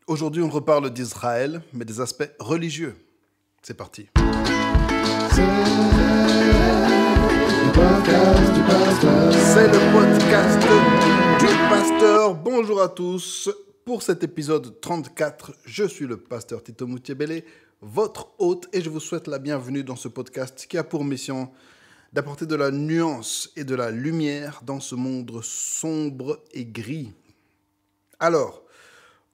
Aujourd'hui, on reparle d'Israël, mais des aspects religieux. C'est parti. C'est le podcast du pasteur. Bonjour à tous. Pour cet épisode 34, je suis le pasteur Tito Moutiébélé, votre hôte, et je vous souhaite la bienvenue dans ce podcast qui a pour mission d'apporter de la nuance et de la lumière dans ce monde sombre et gris. Alors,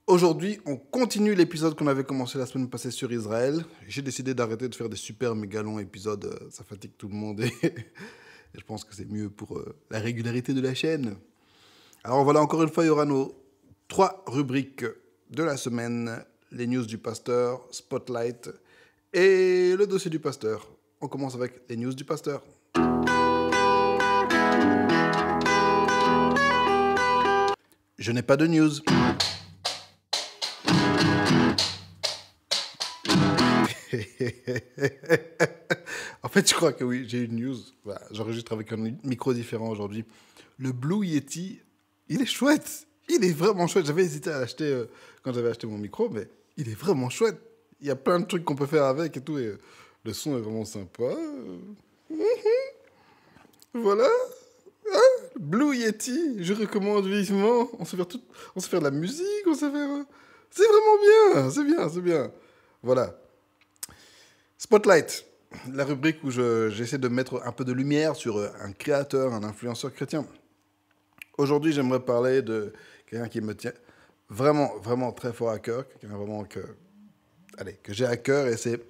aujourd'hui, on continue l'épisode qu'on avait commencé la semaine passée sur Israël. J'ai décidé d'arrêter de faire des super méga longs épisodes, ça fatigue tout le monde et je pense que c'est mieux pour la régularité de la chaîne. Alors voilà, encore une fois, il y aura nos 3 rubriques de la semaine, les news du pasteur, Spotlight et le dossier du pasteur. On commence avec les news du pasteur. Je n'ai pas de news. En fait, je crois que oui, j'ai une news. Voilà, j'enregistre avec un micro différent aujourd'hui. Le Blue Yeti, il est chouette. Il est vraiment chouette. J'avais hésité à l'acheter quand j'avais acheté mon micro, mais il est vraiment chouette. Il y a plein de trucs qu'on peut faire avec et tout. Et le son est vraiment sympa. Voilà. Hein? Blue Yeti, je recommande vivement. On sait faire de la musique, on sait faire... C'est vraiment bien, c'est bien. Voilà. Spotlight, la rubrique où j'essaie de mettre un peu de lumière sur un créateur, un influenceur chrétien. Aujourd'hui, j'aimerais parler de quelqu'un qui me tient vraiment, vraiment très fort à cœur, quelqu'un vraiment que j'ai à cœur, et c'est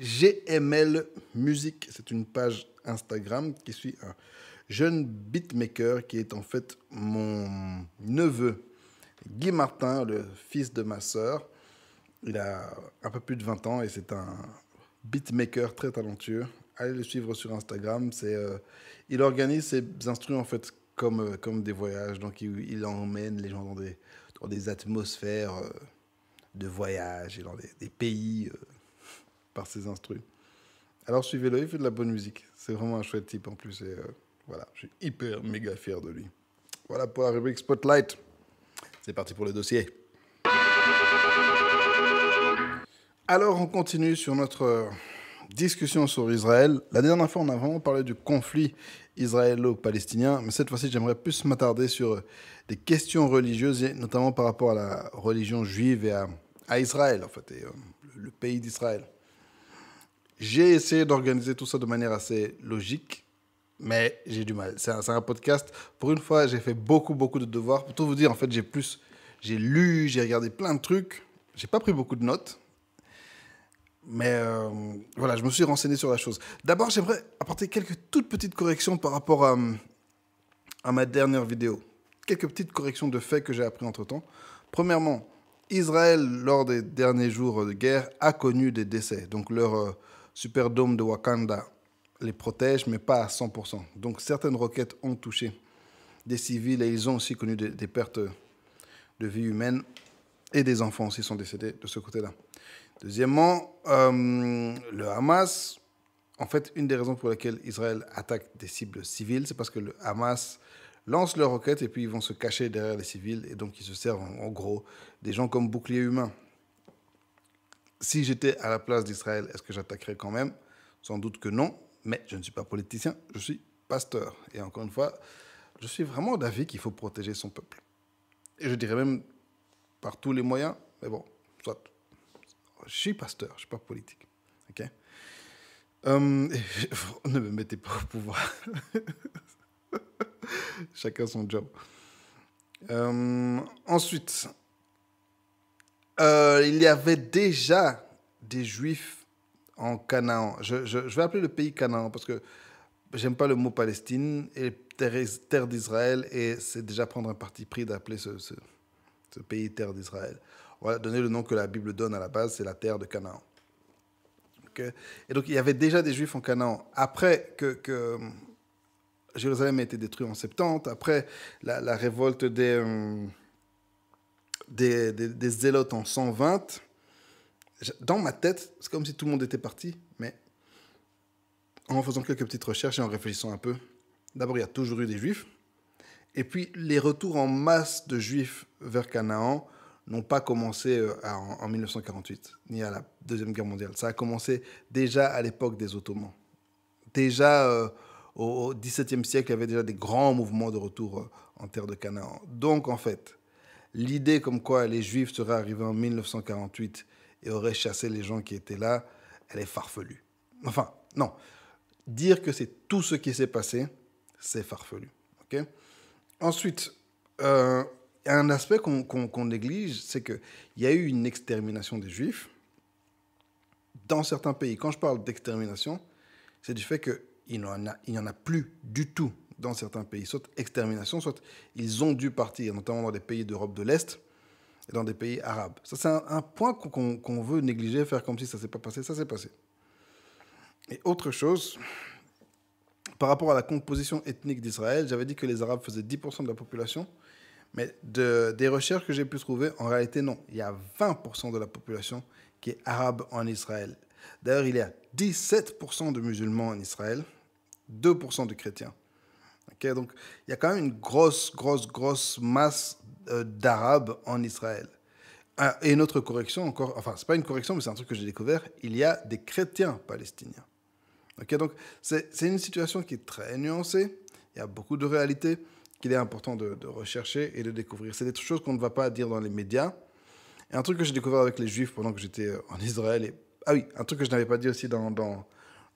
GML Music. C'est une page Instagram qui suit un jeune beatmaker qui est en fait mon neveu, Guy Martin, le fils de ma sœur. Il a un peu plus de 20 ans et c'est un beatmaker très talentueux. Allez le suivre sur Instagram. Il organise ses instruments en fait comme des voyages. Donc il emmène les gens dans des atmosphères de voyage et dans des pays par ses instruments. Alors suivez-le, il fait de la bonne musique. C'est vraiment un chouette type en plus. Et voilà, je suis hyper méga fier de lui. Voilà pour la rubrique Spotlight. C'est parti pour le dossier. Alors, on continue sur notre discussion sur Israël. La dernière fois, on a vraiment parlé du conflit israélo-palestinien, mais cette fois-ci, j'aimerais plus m'attarder sur des questions religieuses, et notamment par rapport à la religion juive et à Israël, en fait, et le pays d'Israël. J'ai essayé d'organiser tout ça de manière assez logique, mais j'ai du mal. C'est un podcast. Pour une fois, j'ai fait beaucoup de devoirs. Pour tout vous dire, en fait, j'ai lu, j'ai regardé plein de trucs. J'ai pas pris beaucoup de notes. Mais voilà, je me suis renseigné sur la chose. D'abord, j'aimerais apporter quelques toutes petites corrections par rapport à ma dernière vidéo. Quelques petites corrections de faits que j'ai appris entre-temps. Premièrement, Israël, lors des derniers jours de guerre, a connu des décès. Donc leur superdome de Wakanda les protège, mais pas à 100%. Donc certaines roquettes ont touché des civils et ils ont aussi connu des pertes de vie humaine. Et des enfants aussi sont décédés de ce côté-là. Deuxièmement, le Hamas, en fait, une des raisons pour lesquelles Israël attaque des cibles civiles, c'est parce que le Hamas lance leurs roquettes et puis ils vont se cacher derrière les civils et donc ils se servent en gros des gens comme boucliers humains. Si j'étais à la place d'Israël, est-ce que j'attaquerais quand même? Sans doute que non, mais je ne suis pas politicien, je suis pasteur. Et encore une fois, je suis vraiment d'avis qu'il faut protéger son peuple. Et je dirais même par tous les moyens, mais bon, soit... Je suis pasteur, je ne suis pas politique. Okay? Ne me mettez pas au pouvoir. Chacun son job. Ensuite, il y avait déjà des Juifs en Canaan. Je vais appeler le pays Canaan parce que j'aime pas le mot Palestine et terre d'Israël, et c'est déjà prendre un parti pris d'appeler ce pays terre d'Israël. On va donner le nom que la Bible donne à la base, c'est la terre de Canaan. Okay? Et donc, il y avait déjà des Juifs en Canaan. Après que Jérusalem a été détruite en 70, après la révolte des Zélotes en 120, dans ma tête, c'est comme si tout le monde était parti, mais en faisant quelques petites recherches et en réfléchissant un peu, d'abord, il y a toujours eu des Juifs, et puis les retours en masse de Juifs vers Canaan n'ont pas commencé en 1948, ni à la Deuxième Guerre mondiale. Ça a commencé déjà à l'époque des Ottomans. Déjà au XVIIe siècle, il y avait déjà des grands mouvements de retour en terre de Canaan. Donc, en fait, l'idée comme quoi les Juifs seraient arrivés en 1948 et auraient chassé les gens qui étaient là, elle est farfelue. Enfin, non. Dire que c'est tout ce qui s'est passé, c'est farfelu. Okay? Ensuite, un aspect qu'on néglige, c'est qu'il y a eu une extermination des Juifs dans certains pays. Quand je parle d'extermination, c'est du fait qu'il n'y en a plus du tout dans certains pays. Soit extermination, soit ils ont dû partir, notamment dans des pays d'Europe de l'Est et dans des pays arabes. Ça, c'est un point qu'on veut négliger, faire comme si ça ne s'est pas passé. Ça s'est passé. Et autre chose, par rapport à la composition ethnique d'Israël, j'avais dit que les Arabes faisaient 10% de la population, mais des recherches que j'ai pu trouver, en réalité, non. Il y a 20% de la population qui est arabe en Israël. D'ailleurs, il y a 17% de musulmans en Israël, 2% de chrétiens. Okay, donc, il y a quand même une grosse masse d'Arabes en Israël. Et une autre correction encore, enfin, c'est pas une correction, mais c'est un truc que j'ai découvert, il y a des chrétiens palestiniens. Okay, donc, c'est une situation qui est très nuancée, il y a beaucoup de réalités qu'il est important de rechercher et de découvrir. C'est des choses qu'on ne va pas dire dans les médias. Et un truc que j'ai découvert avec les Juifs pendant que j'étais en Israël, ah oui, un truc que je n'avais pas dit aussi dans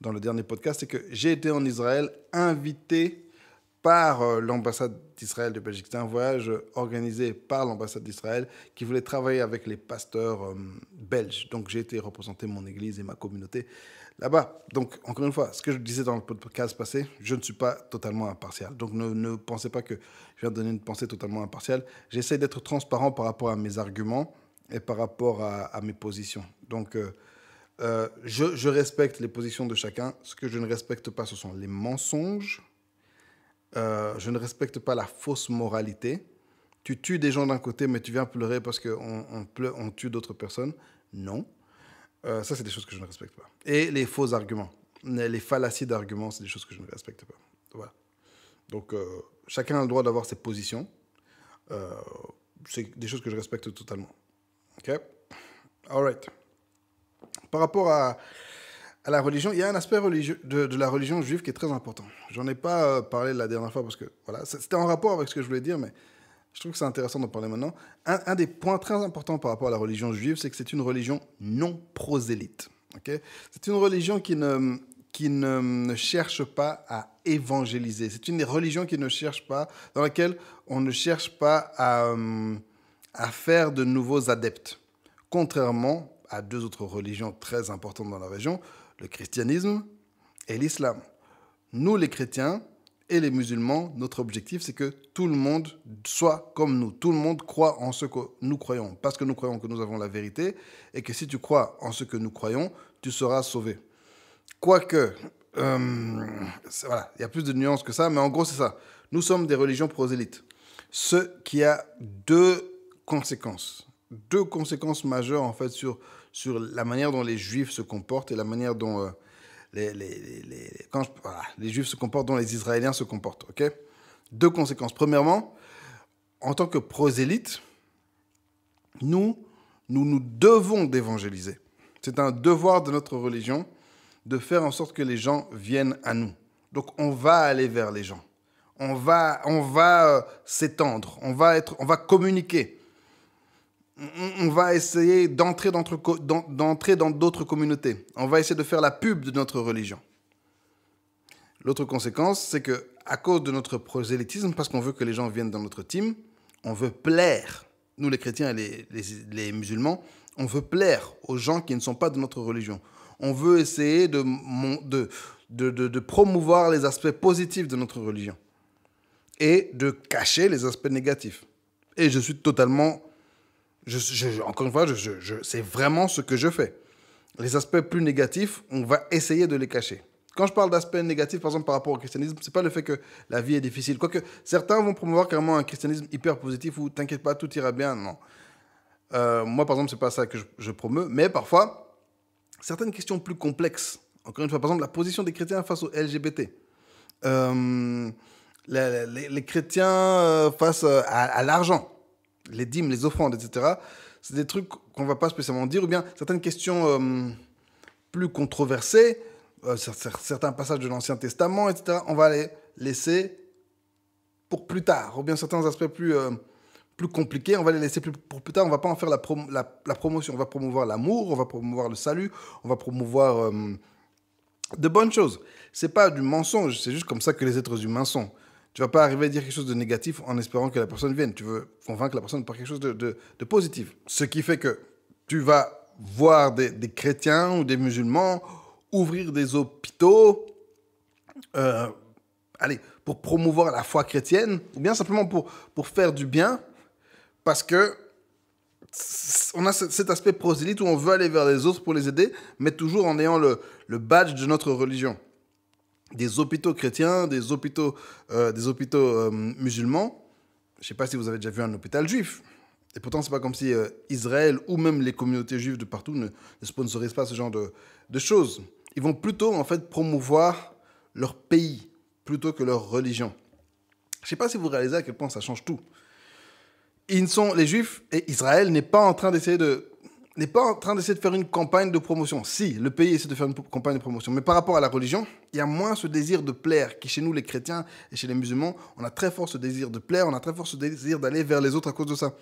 le dernier podcast, c'est que j'ai été en Israël invité par l'ambassade d'Israël de Belgique. C'était un voyage organisé par l'ambassade d'Israël qui voulait travailler avec les pasteurs belges. Donc j'ai été représenter mon église et ma communauté là-bas. Donc encore une fois, ce que je disais dans le podcast passé, je ne suis pas totalement impartial. Donc ne pensez pas que je viens de donner une pensée totalement impartiale. J'essaie d'être transparent par rapport à mes arguments et par rapport à mes positions. Donc je respecte les positions de chacun. Ce que je ne respecte pas, ce sont les mensonges. Je ne respecte pas la fausse moralité. Tu tues des gens d'un côté, mais tu viens pleurer parce qu'on tue d'autres personnes. Non. Ça, c'est des choses que je ne respecte pas. Et les faux arguments, les fallacies d'arguments, c'est des choses que je ne respecte pas. Voilà. Donc, chacun a le droit d'avoir ses positions. C'est des choses que je respecte totalement. OK? All right. Par rapport à la religion, il y a un aspect religieux de la religion juive qui est très important. J'en ai pas parlé la dernière fois parce que voilà, c'était en rapport avec ce que je voulais dire, mais je trouve que c'est intéressant d'en parler maintenant. Un des points très importants par rapport à la religion juive, c'est que c'est une religion non prosélyte. Okay? C'est une religion qui ne cherche pas à évangéliser. C'est une religion qui ne cherche pas, dans laquelle on ne cherche pas à faire de nouveaux adeptes. Contrairement à deux autres religions très importantes dans la région, le christianisme et l'islam. Nous, les chrétiens et les musulmans, notre objectif, c'est que tout le monde soit comme nous. Tout le monde croit en ce que nous croyons, parce que nous croyons que nous avons la vérité, et que si tu crois en ce que nous croyons, tu seras sauvé. Quoique, voilà, il y a plus de nuances que ça, mais en gros, c'est ça. Nous sommes des religions prosélytes. Ce qui a deux conséquences majeures, en fait, sur la manière dont les Juifs se comportent et la manière dont les Juifs se comportent, dont les Israéliens se comportent. Okay? Deux conséquences. Premièrement, en tant que prosélytes, nous devons d'évangéliser. C'est un devoir de notre religion de faire en sorte que les gens viennent à nous. Donc, on va aller vers les gens. On va s'étendre. On va communiquer. On va essayer d'entrer dans d'autres communautés. On va essayer de faire la pub de notre religion. L'autre conséquence, c'est qu'à cause de notre prosélytisme, parce qu'on veut que les gens viennent dans notre team, on veut plaire, nous les chrétiens et les musulmans, on veut plaire aux gens qui ne sont pas de notre religion. On veut essayer de promouvoir les aspects positifs de notre religion et de cacher les aspects négatifs. Et je suis totalement... encore une fois, c'est vraiment ce que je fais. Les aspects plus négatifs, on va essayer de les cacher. Quand je parle d'aspects négatifs, par exemple, par rapport au christianisme, c'est pas le fait que la vie est difficile. Quoique, certains vont promouvoir carrément un christianisme hyper positif où, t'inquiète pas, tout ira bien. Non. Moi, par exemple, c'est pas ça que je promeus. Mais parfois, certaines questions plus complexes. Encore une fois, par exemple, la position des chrétiens face aux LGBT. Les chrétiens face à l'argent. Les dîmes, les offrandes, etc. c'est des trucs qu'on ne va pas spécialement dire, ou bien certaines questions plus controversées, certains passages de l'Ancien Testament, etc., on va les laisser pour plus tard, ou bien certains aspects plus compliqués, on va les laisser pour plus tard, on ne va pas en faire la promotion, on va promouvoir l'amour, on va promouvoir le salut, on va promouvoir de bonnes choses. C'est pas du mensonge, c'est juste comme ça que les êtres humains sont. Tu vas pas arriver à dire quelque chose de négatif en espérant que la personne vienne. Tu veux convaincre la personne par quelque chose de positif. Ce qui fait que tu vas voir des chrétiens ou des musulmans ouvrir des hôpitaux pour promouvoir la foi chrétienne, ou bien simplement pour faire du bien, parce que on a cet aspect prosélyte où on veut aller vers les autres pour les aider, mais toujours en ayant le badge de notre religion. Des hôpitaux chrétiens, des hôpitaux musulmans. Je ne sais pas si vous avez déjà vu un hôpital juif. Et pourtant, ce n'est pas comme si Israël ou même les communautés juives de partout ne sponsorisent pas ce genre de choses. Ils vont plutôt, en fait, promouvoir leur pays plutôt que leur religion. Je ne sais pas si vous réalisez à quel point ça change tout. Les Juifs et Israël n'est pas en train d'essayer de faire une campagne de promotion. Si, le pays essaie de faire une campagne de promotion. Mais par rapport à la religion, il y a moins ce désir de plaire qui, chez nous, les chrétiens et chez les musulmans, on a très fort ce désir de plaire, on a très fort ce désir d'aller vers les autres à cause de ça.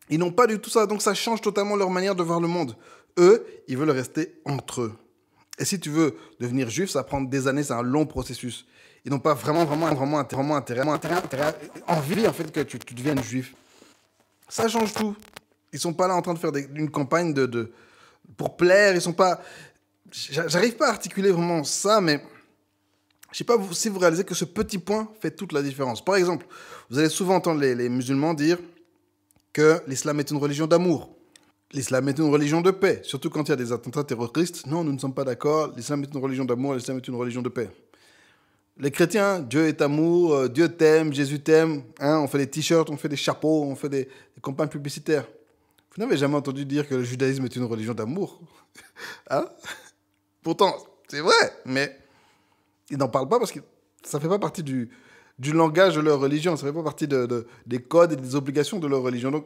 Ils n'ont pas du tout ça, donc ça change totalement leur manière de voir le monde. Eux, ils veulent rester entre eux. Et si tu veux devenir juif, ça va prendre des années, c'est un long processus. Ils n'ont pas vraiment intérêt, envie en fait que tu deviennes juif. Ça change tout. Ils sont pas là en train de faire une campagne pour plaire. Ils sont pas. J'arrive pas à articuler vraiment ça, mais je sais pas si vous réalisez que ce petit point fait toute la différence. Par exemple, vous allez souvent entendre les musulmans dire que l'islam est une religion d'amour. L'islam est une religion de paix. Surtout quand il y a des attentats terroristes. Non, nous ne sommes pas d'accord. L'islam est une religion d'amour. L'islam est une religion de paix. Les chrétiens, Dieu est amour, Dieu t'aime, Jésus t'aime. Hein, on fait des t-shirts, on fait des chapeaux, on fait des campagnes publicitaires. Vous n'avez jamais entendu dire que le judaïsme est une religion d'amour. Hein? Pourtant, c'est vrai, mais ils n'en parlent pas parce que ça ne fait pas partie du langage de leur religion, ça ne fait pas partie des codes et des obligations de leur religion. Donc,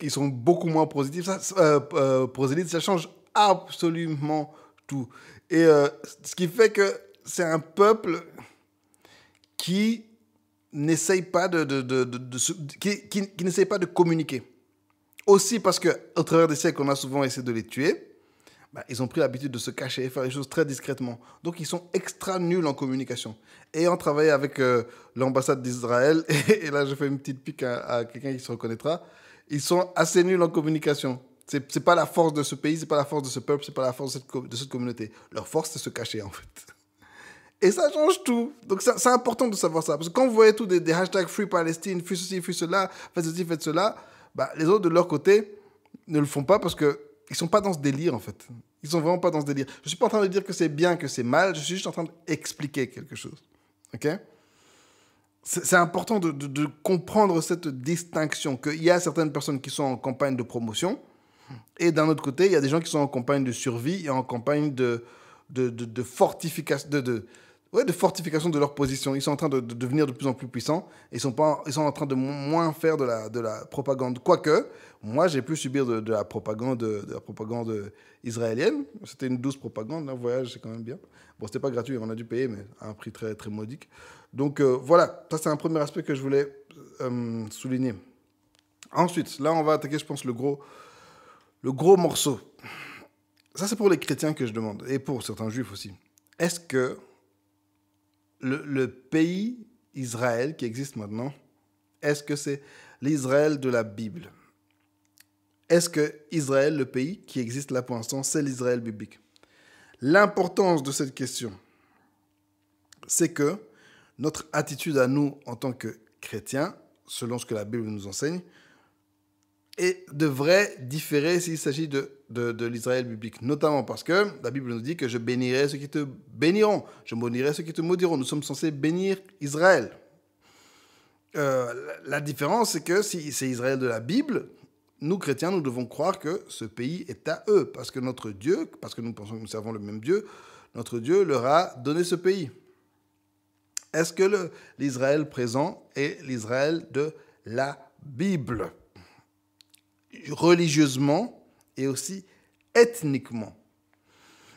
ils sont beaucoup moins positifs. Prosélytes, ça change absolument tout. Et ce qui fait que c'est un peuple qui n'essaye pas qui n'essaye pas de communiquer. Aussi parce qu'au travers des siècles, on a souvent essayé de les tuer. Ils ont pris l'habitude de se cacher et faire les choses très discrètement. Donc, ils sont extra nuls en communication. Ayant travaillé avec l'ambassade d'Israël, et là, je fais une petite pique à quelqu'un qui se reconnaîtra, ils sont assez nuls en communication. C'est pas la force de ce pays, c'est pas la force de ce peuple, c'est pas la force de cette communauté. Leur force, c'est se cacher, en fait. Et ça change tout. Donc, c'est important de savoir ça. Parce que quand vous voyez tous des hashtags Free Palestine, Free ceci, Free cela, faites ceci, faites cela, les autres, de leur côté, ne le font pas parce qu'ils ne sont pas dans ce délire, en fait. Ils ne sont vraiment pas dans ce délire. Je ne suis pas en train de dire que c'est bien, que c'est mal. Je suis juste en train d'expliquer quelque chose. OK? C'est important de comprendre cette distinction, qu'il y a certaines personnes qui sont en campagne de promotion et d'un autre côté, il y a des gens qui sont en campagne de survie et en campagne de fortification, de fortification de leur position. Ils sont en train de devenir de plus en plus puissants. Ils sont en train de moins faire de la propagande. Quoique, moi, j'ai pu subir de la propagande israélienne. C'était une douce propagande. Un voyage, c'est quand même bien. Bon, c'était pas gratuit, on a dû payer, mais à un prix très, très modique. Donc, voilà. Ça, c'est un premier aspect que je voulais souligner. Ensuite, là, on va attaquer, je pense, le gros morceau. Ça, c'est pour les chrétiens que je demande. Et pour certains juifs aussi. Est-ce que le pays Israël qui existe maintenant, est-ce que c'est l'Israël de la Bible? Est-ce que Israël, le pays qui existe là pour l'instant, c'est l'Israël biblique? L'importance de cette question, c'est que notre attitude à nous en tant que chrétiens, selon ce que la Bible nous enseigne, devrait différer s'il s'agit de l'Israël biblique. Notamment parce que la Bible nous dit que je bénirai ceux qui te béniront, je maudirai ceux qui te maudiront. Nous sommes censés bénir Israël. La différence, c'est que si c'est Israël de la Bible, nous, chrétiens, nous devons croire que ce pays est à eux. Parce que notre Dieu, parce que nous pensons que nous servons le même Dieu, notre Dieu leur a donné ce pays. Est-ce que l'Israël présent est l'Israël de la Bible? religieusement et aussi ethniquement.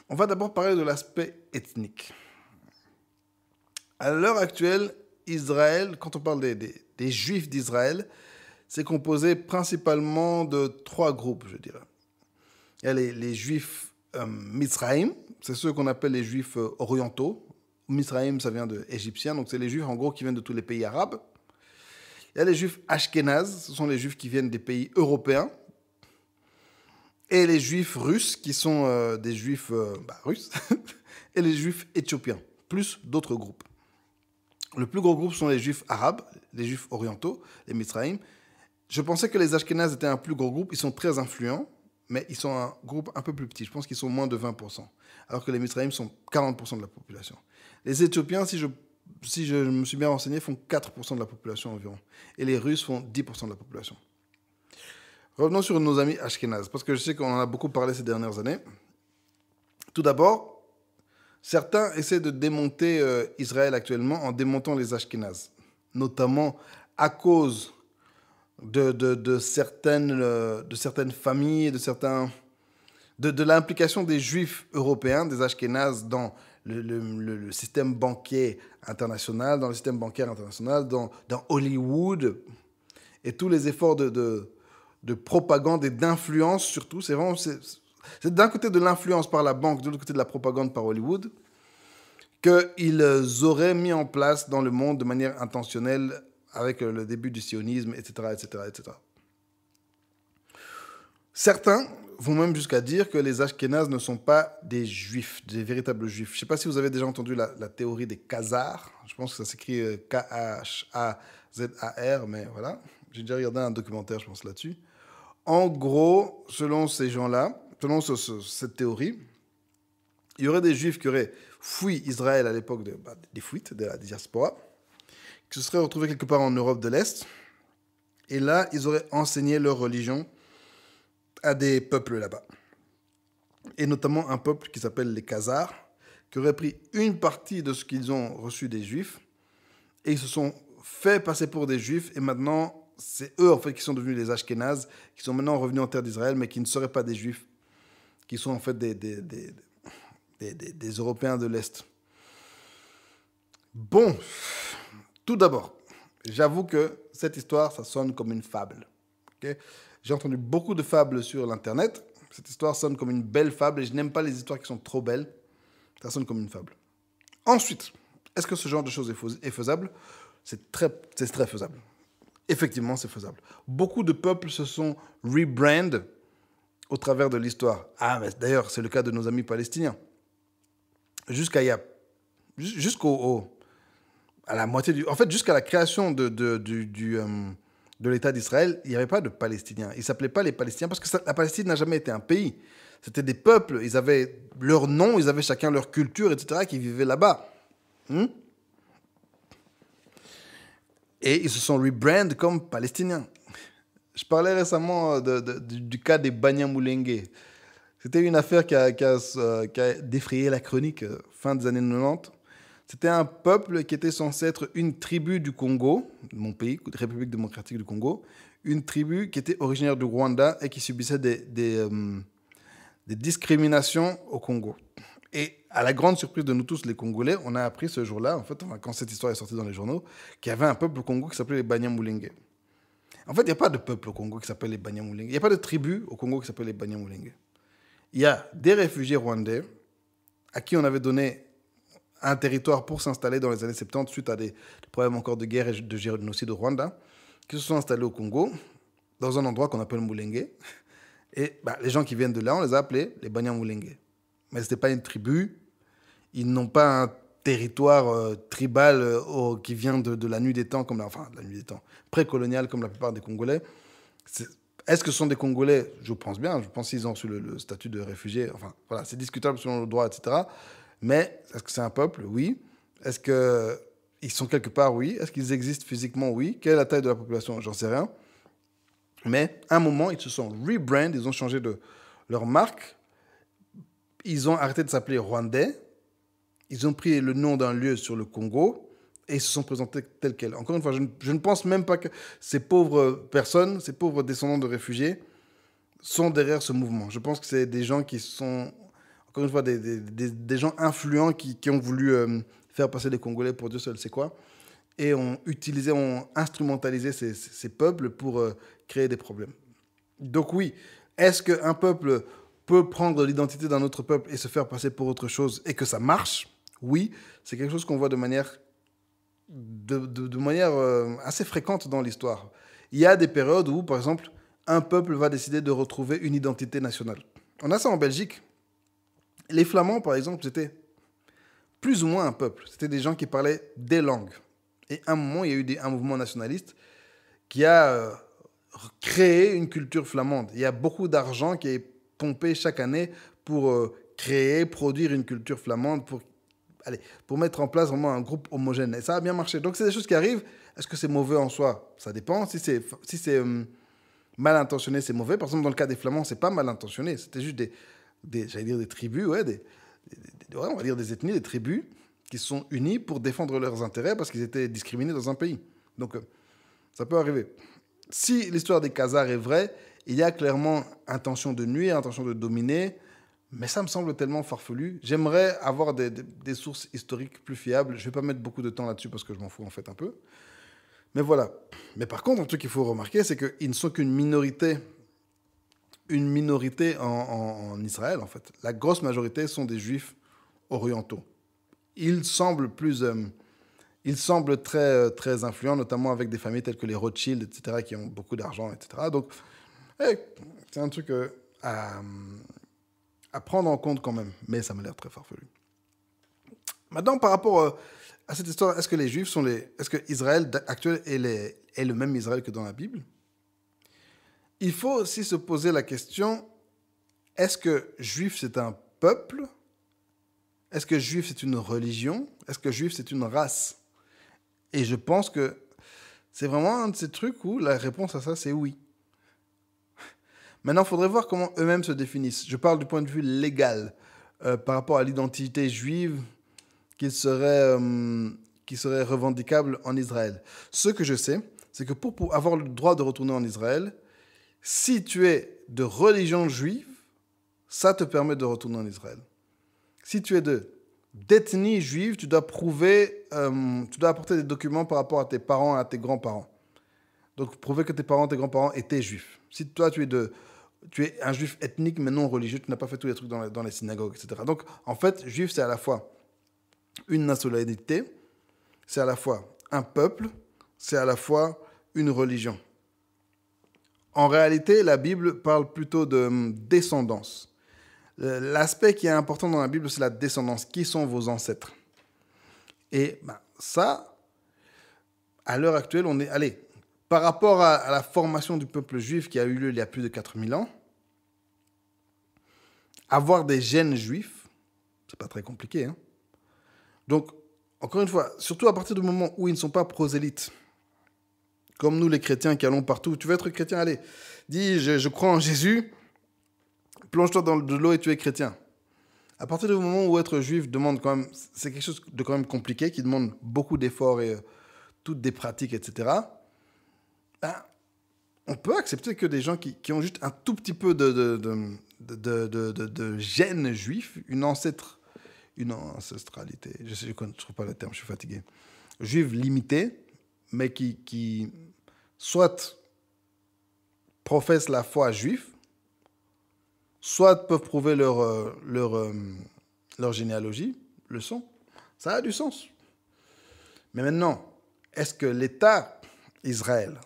On va d'abord parler de l'aspect ethnique. À l'heure actuelle, Israël, quand on parle des Juifs d'Israël, c'est composé principalement de 3 groupes, je dirais. Il y a les Juifs Mizraïm, c'est ceux qu'on appelle les Juifs orientaux. Mizraïm, ça vient de égyptien, donc c'est les Juifs en gros qui viennent de tous les pays arabes. Il y a les Juifs Ashkénazes, ce sont les Juifs qui viennent des pays européens. Et les Juifs russes, qui sont des Juifs russes. Et les Juifs éthiopiens, plus d'autres groupes. Le plus gros groupe sont les Juifs arabes, les Juifs orientaux, les Mizraïm. Je pensais que les Ashkénazes étaient un plus gros groupe. Ils sont très influents, mais ils sont un groupe un peu plus petit. Je pense qu'ils sont moins de 20%, alors que les Mizraïm sont 40% de la population. Les Éthiopiens, si je me suis bien renseigné, font 4% de la population environ. Et les Russes font 10% de la population. Revenons sur nos amis Ashkénazes, parce que je sais qu'on en a beaucoup parlé ces dernières années. Tout d'abord, certains essaient de démonter Israël actuellement en démontant les Ashkénazes, notamment à cause de certaines familles, de l'implication des Juifs européens, des Ashkénazes, dans le système bancaire international, dans Hollywood, et tous les efforts de propagande et d'influence surtout. C'est d'un côté de l'influence par la banque, de l'autre côté de la propagande par Hollywood, qu'ils auraient mis en place dans le monde de manière intentionnelle avec le début du sionisme, etc., etc., etc. Certains vont même jusqu'à dire que les Ashkénazes ne sont pas des juifs, des véritables juifs. Je ne sais pas si vous avez déjà entendu la théorie des Khazars. Je pense que ça s'écrit Khazar, mais voilà. J'ai déjà regardé un documentaire, je pense, là-dessus. En gros, selon ces gens-là, selon cette théorie, il y aurait des Juifs qui auraient fui Israël à l'époque des fuites, de la diaspora, qui se seraient retrouvés quelque part en Europe de l'Est. Et là, ils auraient enseigné leur religion à des peuples là-bas. Et notamment un peuple qui s'appelle les Khazars, qui aurait pris une partie de ce qu'ils ont reçu des Juifs, et ils se sont fait passer pour des Juifs, et maintenant, c'est eux, en fait, qui sont devenus les Ashkénazes, qui sont maintenant revenus en terre d'Israël, mais qui ne seraient pas des Juifs, qui sont en fait des Européens de l'Est. Bon, tout d'abord, j'avoue que cette histoire, ça sonne comme une fable. Okay? J'ai entendu beaucoup de fables sur l'Internet. Cette histoire sonne comme une belle fable, et je n'aime pas les histoires qui sont trop belles. Ça sonne comme une fable. Ensuite, est-ce que ce genre de choses est faisable ? C'est très faisable. Effectivement, c'est faisable. Beaucoup de peuples se sont rebrand au travers de l'histoire. Ah, mais d'ailleurs, c'est le cas de nos amis palestiniens. Jusqu'à la moitié en fait, jusqu'à la création de l'État d'Israël, il n'y avait pas de Palestiniens. Ils ne s'appelaient pas les Palestiniens parce que la Palestine n'a jamais été un pays. C'était des peuples, ils avaient leur nom, ils avaient chacun leur culture, etc., qui vivaient là-bas. Et ils se sont rebrand comme Palestiniens. Je parlais récemment du cas des Banyamulenge. C'était une affaire qui a défrayé la chronique fin des années 90. C'était un peuple qui était censé être une tribu du Congo, mon pays, République démocratique du Congo, une tribu qui était originaire du Rwanda et qui subissait des discriminations au Congo. Et à la grande surprise de nous tous, les Congolais, on a appris ce jour-là, en fait, quand cette histoire est sortie dans les journaux, qu'il y avait un peuple au Congo qui s'appelait les Banyamulenge. En fait, il n'y a pas de peuple au Congo qui s'appelle les Banyamulenge. Il n'y a pas de tribu au Congo qui s'appelle les Banyamulenge. Il y a des réfugiés rwandais à qui on avait donné un territoire pour s'installer dans les années 70 suite à des problèmes encore de guerre et de génocide au Rwanda, qui se sont installés au Congo, dans un endroit qu'on appelle Mulenge. Et les gens qui viennent de là, on les a appelés les Banyamulenge. Mais ce n'était pas une tribu. Ils n'ont pas un territoire tribal qui vient de la nuit des temps, de la nuit des temps, précoloniale comme la plupart des Congolais. Est-ce que ce sont des Congolais ? Je pense bien. Je pense qu'ils ont reçu le statut de réfugié. Enfin, voilà, c'est discutable selon le droit, etc. Mais est-ce que c'est un peuple ? Oui. Est-ce qu'ils sont quelque part ? Oui. Est-ce qu'ils existent physiquement ? Oui. Quelle est la taille de la population ? J'en sais rien. Mais à un moment, ils se sont rebrand, ils ont changé de leur marque. Ils ont arrêté de s'appeler Rwandais. Ils ont pris le nom d'un lieu sur le Congo et ils se sont présentés tels quels. Encore une fois, je ne pense même pas que ces pauvres personnes, ces pauvres descendants de réfugiés, sont derrière ce mouvement. Je pense que c'est des gens qui sont, encore une fois, des gens influents qui ont voulu faire passer les Congolais pour Dieu seul sait quoi, et ont utilisé, ont instrumentalisé ces peuples pour créer des problèmes. Donc oui, est-ce qu'un peuple peut prendre l'identité d'un autre peuple et se faire passer pour autre chose et que ça marche? Oui, c'est quelque chose qu'on voit de manière, de manière assez fréquente dans l'histoire. Il y a des périodes où, par exemple, un peuple va décider de retrouver une identité nationale. On a ça en Belgique. Les Flamands, par exemple, c'était plus ou moins un peuple. C'était des gens qui parlaient des langues. Et à un moment, il y a eu un mouvement nationaliste qui a créé une culture flamande. Il y a beaucoup d'argent qui est pompé chaque année pour créer, produire une culture flamande, pour mettre en place vraiment un groupe homogène. Et ça a bien marché. Donc, c'est des choses qui arrivent. Est-ce que c'est mauvais en soi? Ça dépend. Si c'est mal intentionné, c'est mauvais. Par exemple, dans le cas des Flamands, c'est pas mal intentionné. C'était juste j'allais dire des tribus, ouais, ouais, on va dire des ethnies, des tribus qui se sont unies pour défendre leurs intérêts parce qu'ils étaient discriminés dans un pays. Donc, ça peut arriver. Si l'histoire des Khazars est vraie, il y a clairement intention de nuire, intention de dominer, mais ça me semble tellement farfelu. J'aimerais avoir des sources historiques plus fiables. Je ne vais pas mettre beaucoup de temps là-dessus parce que je m'en fous en fait un peu. Mais voilà. Mais par contre, un truc qu'il faut remarquer, c'est qu'ils ne sont qu'une minorité, en Israël, en fait. La grosse majorité sont des juifs orientaux. Ils semblent très influents, notamment avec des familles telles que les Rothschild, etc., qui ont beaucoup d'argent, etc. Donc, c'est un truc à prendre en compte quand même, mais ça m'a l'air très farfelu. Maintenant, par rapport à cette histoire, est-ce que les Juifs est-ce que Israël actuel est le même Israël que dans la Bible? Il faut aussi se poser la question, est-ce que Juif c'est un peuple? Est-ce que Juif c'est une religion? Est-ce que Juif c'est une race? Et je pense que c'est vraiment un de ces trucs où la réponse à ça c'est oui. Maintenant, il faudrait voir comment eux-mêmes se définissent. Je parle du point de vue légal, par rapport à l'identité juive qui serait revendicable en Israël. Ce que je sais, c'est que pour avoir le droit de retourner en Israël, si tu es de religion juive, ça te permet de retourner en Israël. Si tu es d'ethnie juive, tu dois apporter des documents par rapport à tes parents et à tes grands-parents. Donc, prouver que tes parents, tes grands-parents étaient juifs. Si toi, tu es un juif ethnique mais non religieux, tu n'as pas fait tous les trucs dans les synagogues, etc. Donc, en fait, juif, c'est à la fois une nationalité, c'est à la fois un peuple, c'est à la fois une religion. En réalité, la Bible parle plutôt de descendance. L'aspect qui est important dans la Bible, c'est la descendance. Qui sont vos ancêtres? Et ça, à l'heure actuelle, par rapport à la formation du peuple juif qui a eu lieu il y a plus de 4000 ans, avoir des gènes juifs, c'est pas très compliqué. Hein. Donc, encore une fois, surtout à partir du moment où ils ne sont pas prosélytes, comme nous les chrétiens qui allons partout. Tu veux être chrétien? Allez, dis je crois en Jésus, plonge-toi dans de l'eau et tu es chrétien. À partir du moment où être juif demande quand même, c'est quelque chose de quand même compliqué, qui demande beaucoup d'efforts et toutes des pratiques, etc. On peut accepter que des gens qui ont juste un tout petit peu de gène juif, une ancestralité, je ne trouve pas le terme, je suis fatigué, juive limitée, mais qui soit professent la foi juive, soit peuvent prouver leur généalogie, le sont. Ça a du sens. Mais maintenant, est-ce que l'État Israël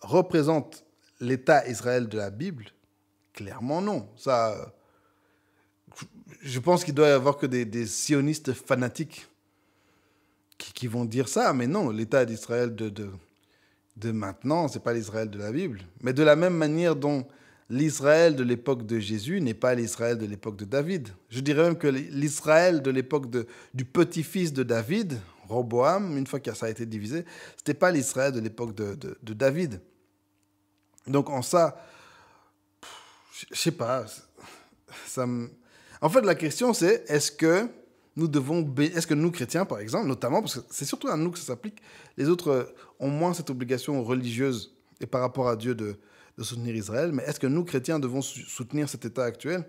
représente l'État Israël de la Bible? Clairement non. Ça, je pense qu'il doit y avoir que des sionistes fanatiques qui vont dire ça, mais non, l'État d'Israël de maintenant, c'est pas l'Israël de la Bible. Mais de la même manière dont l'Israël de l'époque de Jésus n'est pas l'Israël de l'époque de David. Je dirais même que l'Israël de l'époque du petit-fils de David, Roboam, une fois que ça a été divisé, c'était pas l'Israël de l'époque de David. Donc en ça, je sais pas, en fait la question c'est, est-ce que nous chrétiens par exemple, notamment, parce que c'est surtout à nous que ça s'applique, les autres ont moins cette obligation religieuse et par rapport à Dieu de de soutenir Israël, mais est-ce que nous, chrétiens, devons soutenir cet État actuel?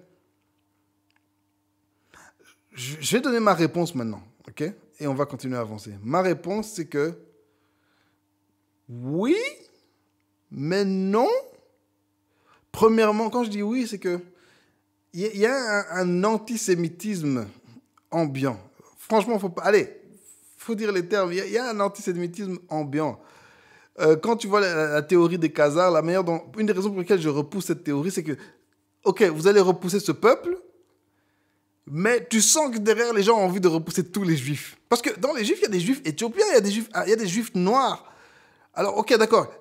Je vais donner ma réponse maintenant, ok? Et on va continuer à avancer. Ma réponse, c'est que oui, mais non. Premièrement, quand je dis oui, c'est que il y a un antisémitisme ambiant. Franchement, faut dire les termes. Il y a un antisémitisme ambiant. Quand tu vois la théorie des Khazars, une des raisons pour lesquelles je repousse cette théorie, c'est que, ok, vous allez repousser ce peuple, mais tu sens que derrière, les gens ont envie de repousser tous les juifs. Parce que dans les juifs, il y a des juifs éthiopiens, il y a des juifs noirs. Alors, ok, d'accord.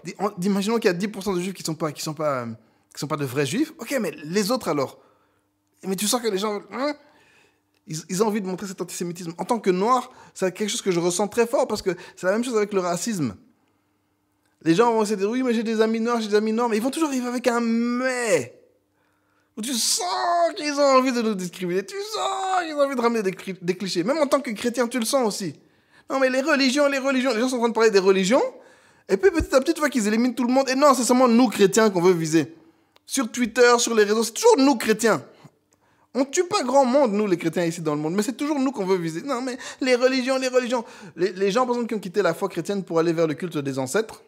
Imaginons qu'il y a 10% de juifs qui sont pas de vrais juifs. Ok, mais les autres alors? Mais tu sens que les gens, ils ont envie de montrer cet antisémitisme. En tant que noir, c'est quelque chose que je ressens très fort parce que c'est la même chose avec le racisme. Les gens vont essayer de dire, oui, mais j'ai des amis noirs, mais ils vont toujours arriver avec un mais. Où tu sens qu'ils ont envie de nous discriminer. Tu sens qu'ils ont envie de ramener des clichés. Même en tant que chrétien, tu le sens aussi. Non, mais les religions. Les gens sont en train de parler des religions. Et puis petit à petit, tu vois qu'ils éliminent tout le monde. Et non, c'est seulement nous, chrétiens, qu'on veut viser. Sur Twitter, sur les réseaux, c'est toujours nous, chrétiens. On ne tue pas grand monde, nous, les chrétiens, ici dans le monde. Mais c'est toujours nous qu'on veut viser. Non, mais les religions. Les gens, par exemple, qui ont quitté la foi chrétienne pour aller vers le culte des ancêtres,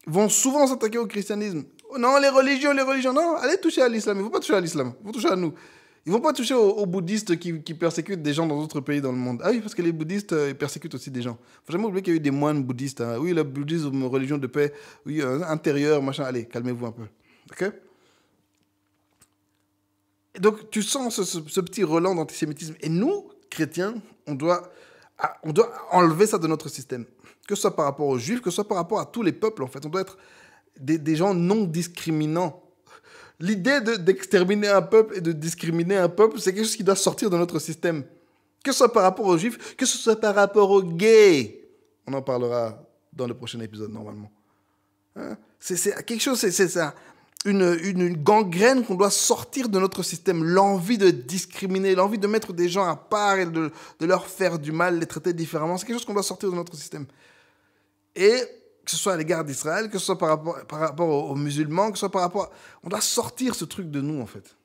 vont souvent s'attaquer au christianisme. Oh non, les religions. Non, allez toucher à l'islam. Ils ne vont pas toucher à l'islam. Ils vont toucher à nous. Ils ne vont pas toucher aux bouddhistes qui persécutent des gens dans d'autres pays dans le monde. Ah oui, parce que les bouddhistes, ils persécutent aussi des gens. Il ne faut jamais oublier qu'il y a eu des moines bouddhistes. Hein. Oui, le bouddhisme, religion de paix. Oui, intérieur, machin. Allez, calmez-vous un peu. OK? Et donc, tu sens ce petit relent d'antisémitisme. Et nous, chrétiens, on doit enlever ça de notre système. Que ce soit par rapport aux juifs, que ce soit par rapport à tous les peuples, en fait. On doit être des gens non discriminants. L'idée d'exterminer un peuple et de discriminer un peuple, c'est quelque chose qui doit sortir de notre système. Que ce soit par rapport aux juifs, que ce soit par rapport aux gays. On en parlera dans le prochain épisode, normalement. Hein? C'est quelque chose, c'est ça. Une gangrène qu'on doit sortir de notre système. L'envie de discriminer, l'envie de mettre des gens à part et de leur faire du mal, les traiter différemment. C'est quelque chose qu'on doit sortir de notre système. Et que ce soit à l'égard d'Israël, que ce soit par rapport aux musulmans, que ce soit par rapport... On doit sortir ce truc de nous, en fait.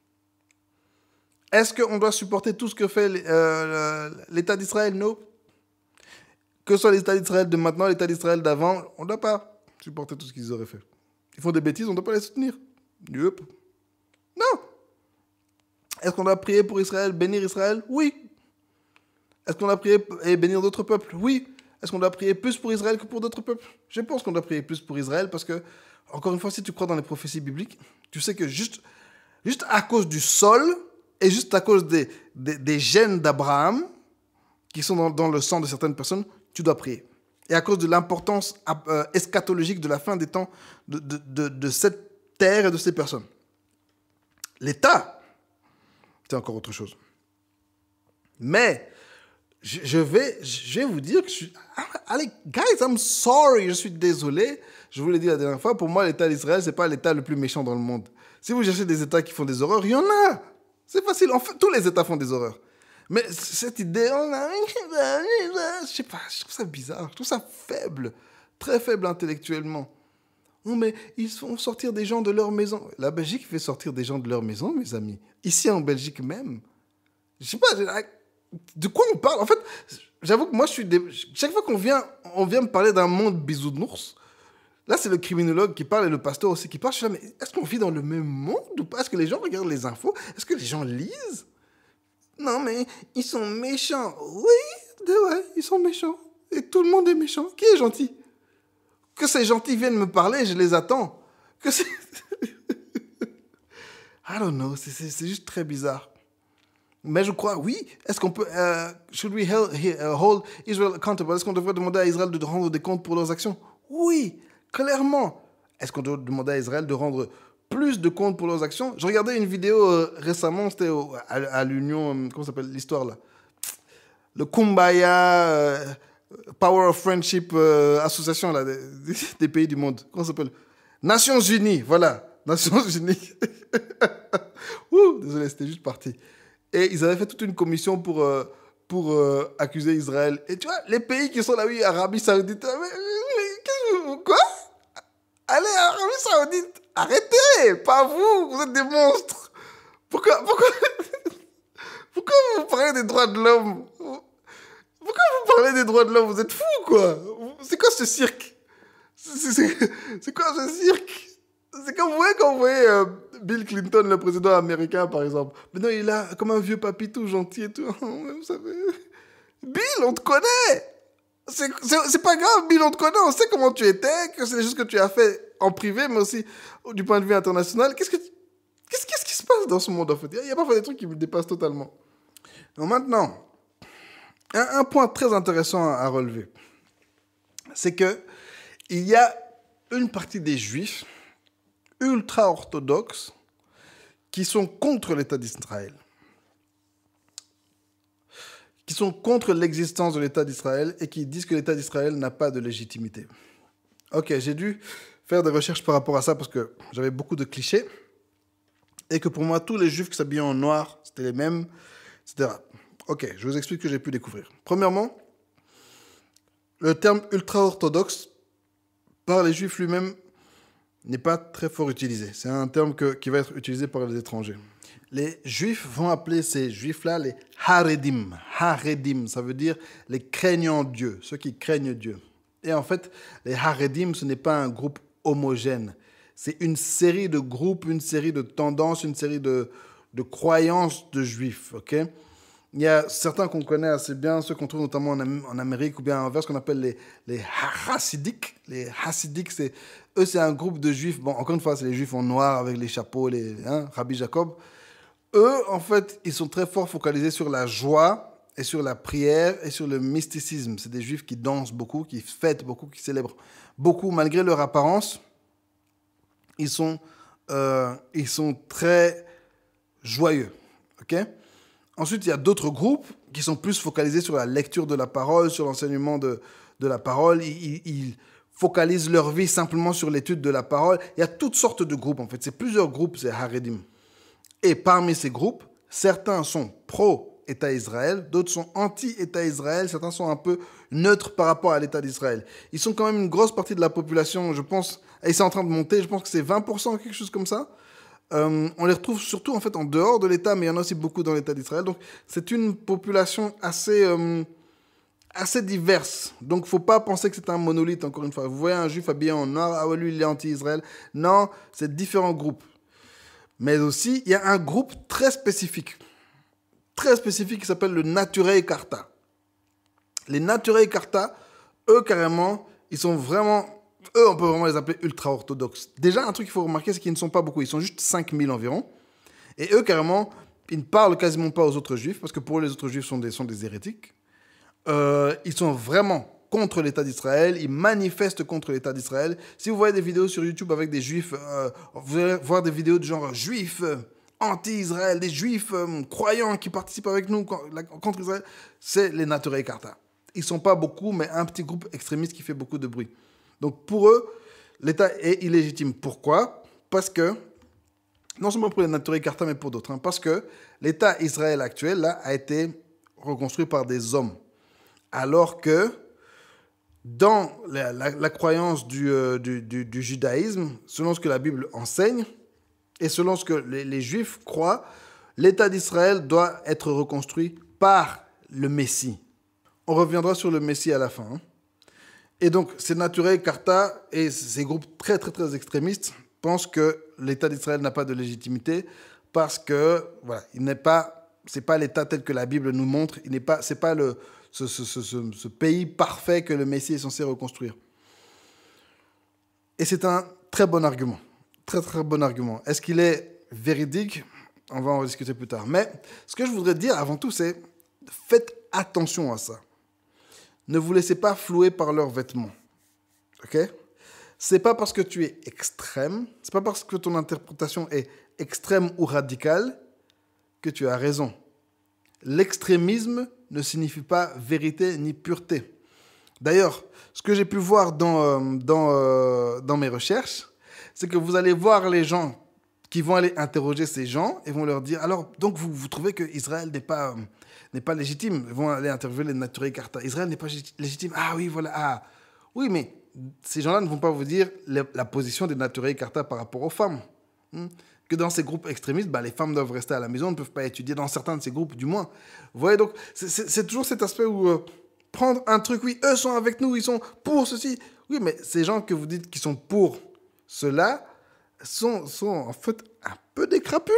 Est-ce qu'on doit supporter tout ce que fait l'État d'Israël? Non. Que ce soit l'État d'Israël de maintenant, l'État d'Israël d'avant, on ne doit pas supporter tout ce qu'ils auraient fait. Ils font des bêtises, on ne doit pas les soutenir. Yep. Non. Est-ce qu'on doit prier pour Israël, bénir Israël? Oui. Est-ce qu'on doit prier et bénir d'autres peuples? Oui. Est-ce qu'on doit prier plus pour Israël que pour d'autres peuples? Je pense qu'on doit prier plus pour Israël parce que, encore une fois, si tu crois dans les prophéties bibliques, tu sais que juste à cause du sol et juste à cause des gènes d'Abraham qui sont dans le sang de certaines personnes, tu dois prier. Et à cause de l'importance eschatologique de la fin des temps de cette terre et de ces personnes. L'État, c'est encore autre chose. Mais je vais vous dire que allez, guys, I'm sorry, je suis désolé. Je vous l'ai dit la dernière fois, pour moi, l'État d'Israël, c'est pas l'État le plus méchant dans le monde. Si vous cherchez des États qui font des horreurs, il y en a. C'est facile. En fait, tous les États font des horreurs. Mais cette idée, je sais pas, je trouve ça bizarre, je trouve ça faible, très faible intellectuellement. Non, mais ils font sortir des gens de leur maison. La Belgique fait sortir des gens de leur maison, mes amis. Ici, en Belgique même. Je sais pas, de quoi on parle? En fait, j'avoue que moi, chaque fois qu'on vient me parler d'un monde bisounours, là, c'est le criminologue qui parle et le pasteur aussi qui parle. Je suis là, mais est-ce qu'on vit dans le même monde ou pas? Est-ce que les gens regardent les infos? Est-ce que les gens lisent? Non, mais ils sont méchants. Oui, ouais, ils sont méchants. Et tout le monde est méchant. Qui est gentil? Que ces gentils viennent me parler, je les attends. I don't know, c'est juste très bizarre. Mais je crois, oui, est-ce qu'on peut... should we hold Israel accountable? Est-ce qu'on devrait demander à Israël de rendre des comptes pour leurs actions? Oui, clairement. Est-ce qu'on doit demander à Israël de rendre plus de comptes pour leurs actions? Je regardais une vidéo récemment, c'était à l'Union, comment ça s'appelle l'histoire là? Le Kumbaya Power of Friendship Association là, des pays du monde. Comment ça s'appelle? Nations Unies, voilà. Nations Unies. Désolé, c'était juste parti. Et ils avaient fait toute une commission pour accuser Israël. Et tu vois, les pays qui sont là, oui, Arabie Saoudite, quoi? Allez, Arabie Saoudite, Arrêtez, pas vous, vous êtes des monstres. Pourquoi vous parlez des droits de l'homme? Pourquoi vous parlez des droits de l'homme? Vous êtes fous, quoi. C'est quoi ce cirque? C'est quoi ce cirque? C'est comme quand vous voyez Bill Clinton, le président américain, par exemple. Maintenant, il est là comme un vieux papy tout gentil et tout. Vous savez, Bill, on te connaît. C'est pas grave, Bill, on te connaît. On sait comment tu étais, que c'est des choses que tu as fait en privé, mais aussi du point de vue international. Qu'est-ce qui se passe dans ce monde, en fait? Il y a parfois des trucs qui me dépassent totalement. Donc maintenant, un point très intéressant à relever, c'est que il y a une partie des Juifs ultra-orthodoxes qui sont contre l'État d'Israël, qui sont contre l'existence de l'État d'Israël et qui disent que l'État d'Israël n'a pas de légitimité. Ok, j'ai dû faire des recherches par rapport à ça parce que j'avais beaucoup de clichés et que pour moi, tous les Juifs qui s'habillaient en noir, c'était les mêmes, etc. Ok, je vous explique ce que j'ai pu découvrir. Premièrement, le terme ultra-orthodoxe, par les Juifs lui-même, n'est pas très fort utilisé. C'est un terme qui va être utilisé par les étrangers. Les Juifs vont appeler ces Juifs-là les Haredim. Haredim, ça veut dire les craignants Dieu, ceux qui craignent Dieu. Et en fait, les Haredim, ce n'est pas un groupe homogène. C'est une série de groupes, une série de tendances, une série de croyances de Juifs. Okay? Il y a certains qu'on connaît assez bien, ceux qu'on trouve notamment en Amérique, ou bien envers ce qu'on appelle les Hassidiques. Les Hassidiques, c'est un groupe de Juifs. Bon, encore une fois, c'est les Juifs en noir avec les chapeaux, Rabbi Jacob. Eux, en fait, ils sont très fort focalisés sur la joie et sur la prière et sur le mysticisme. C'est des Juifs qui dansent beaucoup, qui fêtent beaucoup, qui célèbrent beaucoup, malgré leur apparence. Ils sont très joyeux. Ok? Ensuite, il y a d'autres groupes qui sont plus focalisés sur la lecture de la parole, sur l'enseignement de la parole. Ils focalisent leur vie simplement sur l'étude de la parole. Il y a toutes sortes de groupes, en fait. C'est plusieurs groupes, c'est Haredim. Et parmi ces groupes, certains sont pro-État Israël, d'autres sont anti-État Israël, certains sont un peu neutres par rapport à l'État d'Israël. Ils sont quand même une grosse partie de la population, je pense, et c'est en train de monter, je pense que c'est 20%, quelque chose comme ça. On les retrouve surtout en fait en dehors de l'État, mais il y en a aussi beaucoup dans l'État d'Israël. Donc c'est une population assez diverse. Donc il ne faut pas penser que c'est un monolithe, encore une fois. Vous voyez un juif habillé en noir, ah ouais, lui il est anti-Israël. Non, c'est différents groupes. Mais aussi, il y a un groupe très spécifique qui s'appelle le Naturei Karta. Les Naturei Karta, eux carrément, ils sont vraiment... Eux, on peut vraiment les appeler ultra-orthodoxes. Déjà, un truc qu'il faut remarquer, c'est qu'ils ne sont pas beaucoup. Ils sont juste 5000 environ. Et eux, carrément, ils ne parlent quasiment pas aux autres juifs, parce que pour eux, les autres juifs sont des hérétiques. Ils sont vraiment contre l'État d'Israël. Ils manifestent contre l'État d'Israël. Si vous voyez des vidéos sur YouTube avec des juifs, vous allez voir des vidéos de genre juifs anti-Israël, des juifs croyants qui participent avec nous contre Israël. C'est les Naturei Karta. Ils ne sont pas beaucoup, mais un petit groupe extrémiste qui fait beaucoup de bruit. Donc pour eux, l'État est illégitime. Pourquoi? Parce que, non seulement pour les Naturei Karta, mais pour d'autres, parce que l'État Israël actuel là, a été reconstruit par des hommes. Alors que dans la croyance du judaïsme, selon ce que la Bible enseigne, et selon ce que les Juifs croient, l'État d'Israël doit être reconstruit par le Messie. On reviendra sur le Messie à la fin. Et donc, ces Naturei Karta et ces groupes très, très, très extrémistes pensent que l'État d'Israël n'a pas de légitimité parce que, voilà, c'est pas l'État tel que la Bible nous montre, c'est pas ce pays parfait que le Messie est censé reconstruire. Et c'est un très bon argument. Très, très bon argument. Est-ce qu'il est véridique? On va en discuter plus tard. Mais ce que je voudrais dire avant tout, c'est faites attention à ça. Ne vous laissez pas flouer par leurs vêtements. Ok? C'est pas parce que tu es extrême, c'est pas parce que ton interprétation est extrême ou radicale que tu as raison. L'extrémisme ne signifie pas vérité ni pureté. D'ailleurs, ce que j'ai pu voir dans mes recherches, c'est que vous allez voir les gens qui vont aller interroger ces gens et vont leur dire, alors, donc vous trouvez que Israël n'est pas légitime? Ils vont aller interviewer les Naturei Karta. Israël n'est pas légitime. Ah oui, voilà. Ah. Oui, mais ces gens-là ne vont pas vous dire la position des Naturei Karta par rapport aux femmes. Que dans ces groupes extrémistes, les femmes doivent rester à la maison, ne peuvent pas étudier, dans certains de ces groupes du moins. Vous voyez, donc c'est toujours cet aspect où prendre un truc, oui, eux sont avec nous, ils sont pour ceci. Oui, mais ces gens que vous dites qui sont pour cela sont en fait un peu des crapules.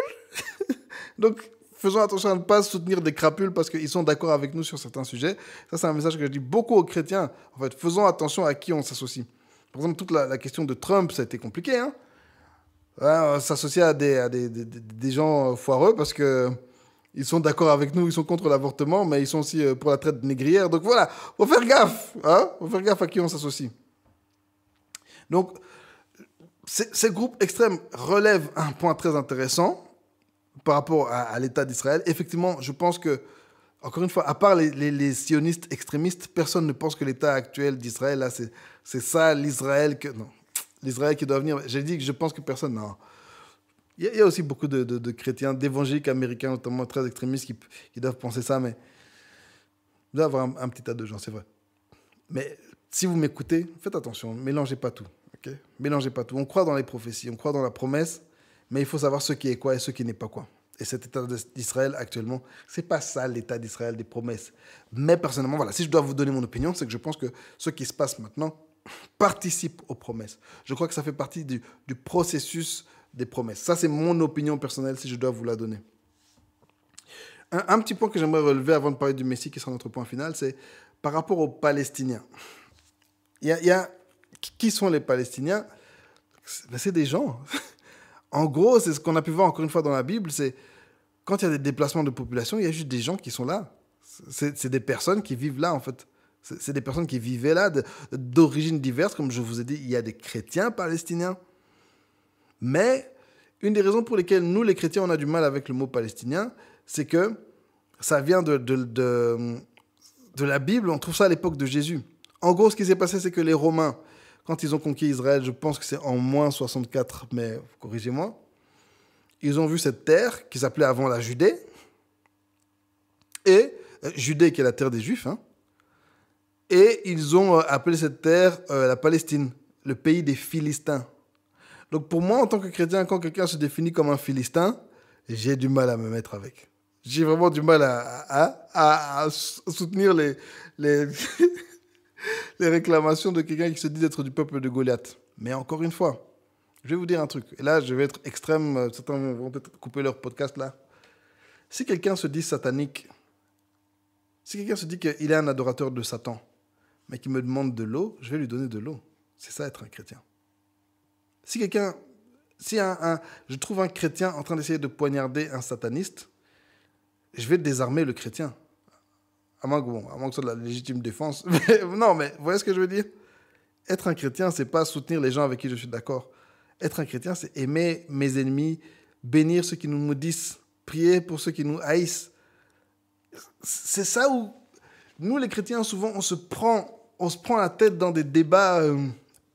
Donc, faisons attention à ne pas soutenir des crapules parce qu'ils sont d'accord avec nous sur certains sujets. Ça, c'est un message que je dis beaucoup aux chrétiens. En fait, faisons attention à qui on s'associe. Par exemple, toute la question de Trump, ça a été compliqué. Hein, s'associer à des gens foireux parce que ils sont d'accord avec nous, ils sont contre l'avortement, mais ils sont aussi pour la traite négrière. Donc voilà, faut faire gaffe. Faut faire gaffe à qui on s'associe. Donc, ces groupes extrêmes relèvent un point très intéressant par rapport à l'État d'Israël. Effectivement, je pense que, encore une fois, à part les sionistes extrémistes, personne ne pense que l'État actuel d'Israël, là, c'est ça l'Israël que... Non, l'Israël qui doit venir. J'ai dit que je pense que personne... Non. Il y a aussi beaucoup de chrétiens, d'évangéliques américains, notamment très extrémistes, qui doivent penser ça, mais il doit y avoir un petit tas de gens, c'est vrai. Mais si vous m'écoutez, faites attention, mélangez pas tout. Okay, mélangez pas tout. On croit dans les prophéties, on croit dans la promesse, mais il faut savoir ce qui est quoi et ce qui n'est pas quoi. Et cet État d'Israël actuellement, c'est pas ça l'État d'Israël des promesses. Mais personnellement, voilà, si je dois vous donner mon opinion, c'est que je pense que ce qui se passe maintenant participe aux promesses. Je crois que ça fait partie du processus des promesses. Ça, c'est mon opinion personnelle si je dois vous la donner. Un petit point que j'aimerais relever avant de parler du Messie, qui sera notre point final, c'est par rapport aux Palestiniens. Qui sont les Palestiniens? C'est des gens. En gros, c'est ce qu'on a pu voir encore une fois dans la Bible, c'est quand il y a des déplacements de population, il y a juste des gens qui sont là. C'est des personnes qui vivent là, en fait. C'est des personnes qui vivaient là, d'origines diverses. Comme je vous ai dit, il y a des chrétiens palestiniens. Mais une des raisons pour lesquelles nous, les chrétiens, on a du mal avec le mot palestinien, c'est que ça vient de la Bible. On trouve ça à l'époque de Jésus. En gros, ce qui s'est passé, c'est que les Romains, quand ils ont conquis Israël, je pense que c'est en moins 64, mais corrigez-moi, ils ont vu cette terre qui s'appelait avant la Judée, et Judée qui est la terre des Juifs, hein, et ils ont appelé cette terre la Palestine, le pays des Philistins. Donc pour moi, en tant que chrétien, quand quelqu'un se définit comme un Philistin, j'ai du mal à me mettre avec. J'ai vraiment du mal à soutenir les réclamations de quelqu'un qui se dit d'être du peuple de Goliath. Mais encore une fois, je vais vous dire un truc. Et là, je vais être extrême. Certains vont peut-être couper leur podcast là. Si quelqu'un se dit satanique, si quelqu'un se dit qu'il est un adorateur de Satan, mais qu'il me demande de l'eau, je vais lui donner de l'eau. C'est ça être un chrétien. Si je trouve un chrétien en train d'essayer de poignarder un sataniste, je vais désarmer le chrétien. À moins que ce soit de la légitime défense. Non, mais vous voyez ce que je veux dire? Être un chrétien, c'est pas soutenir les gens avec qui je suis d'accord. Être un chrétien, c'est aimer mes ennemis, bénir ceux qui nous maudissent, prier pour ceux qui nous haïssent. C'est ça où nous, les chrétiens, souvent, on se prend la tête dans des débats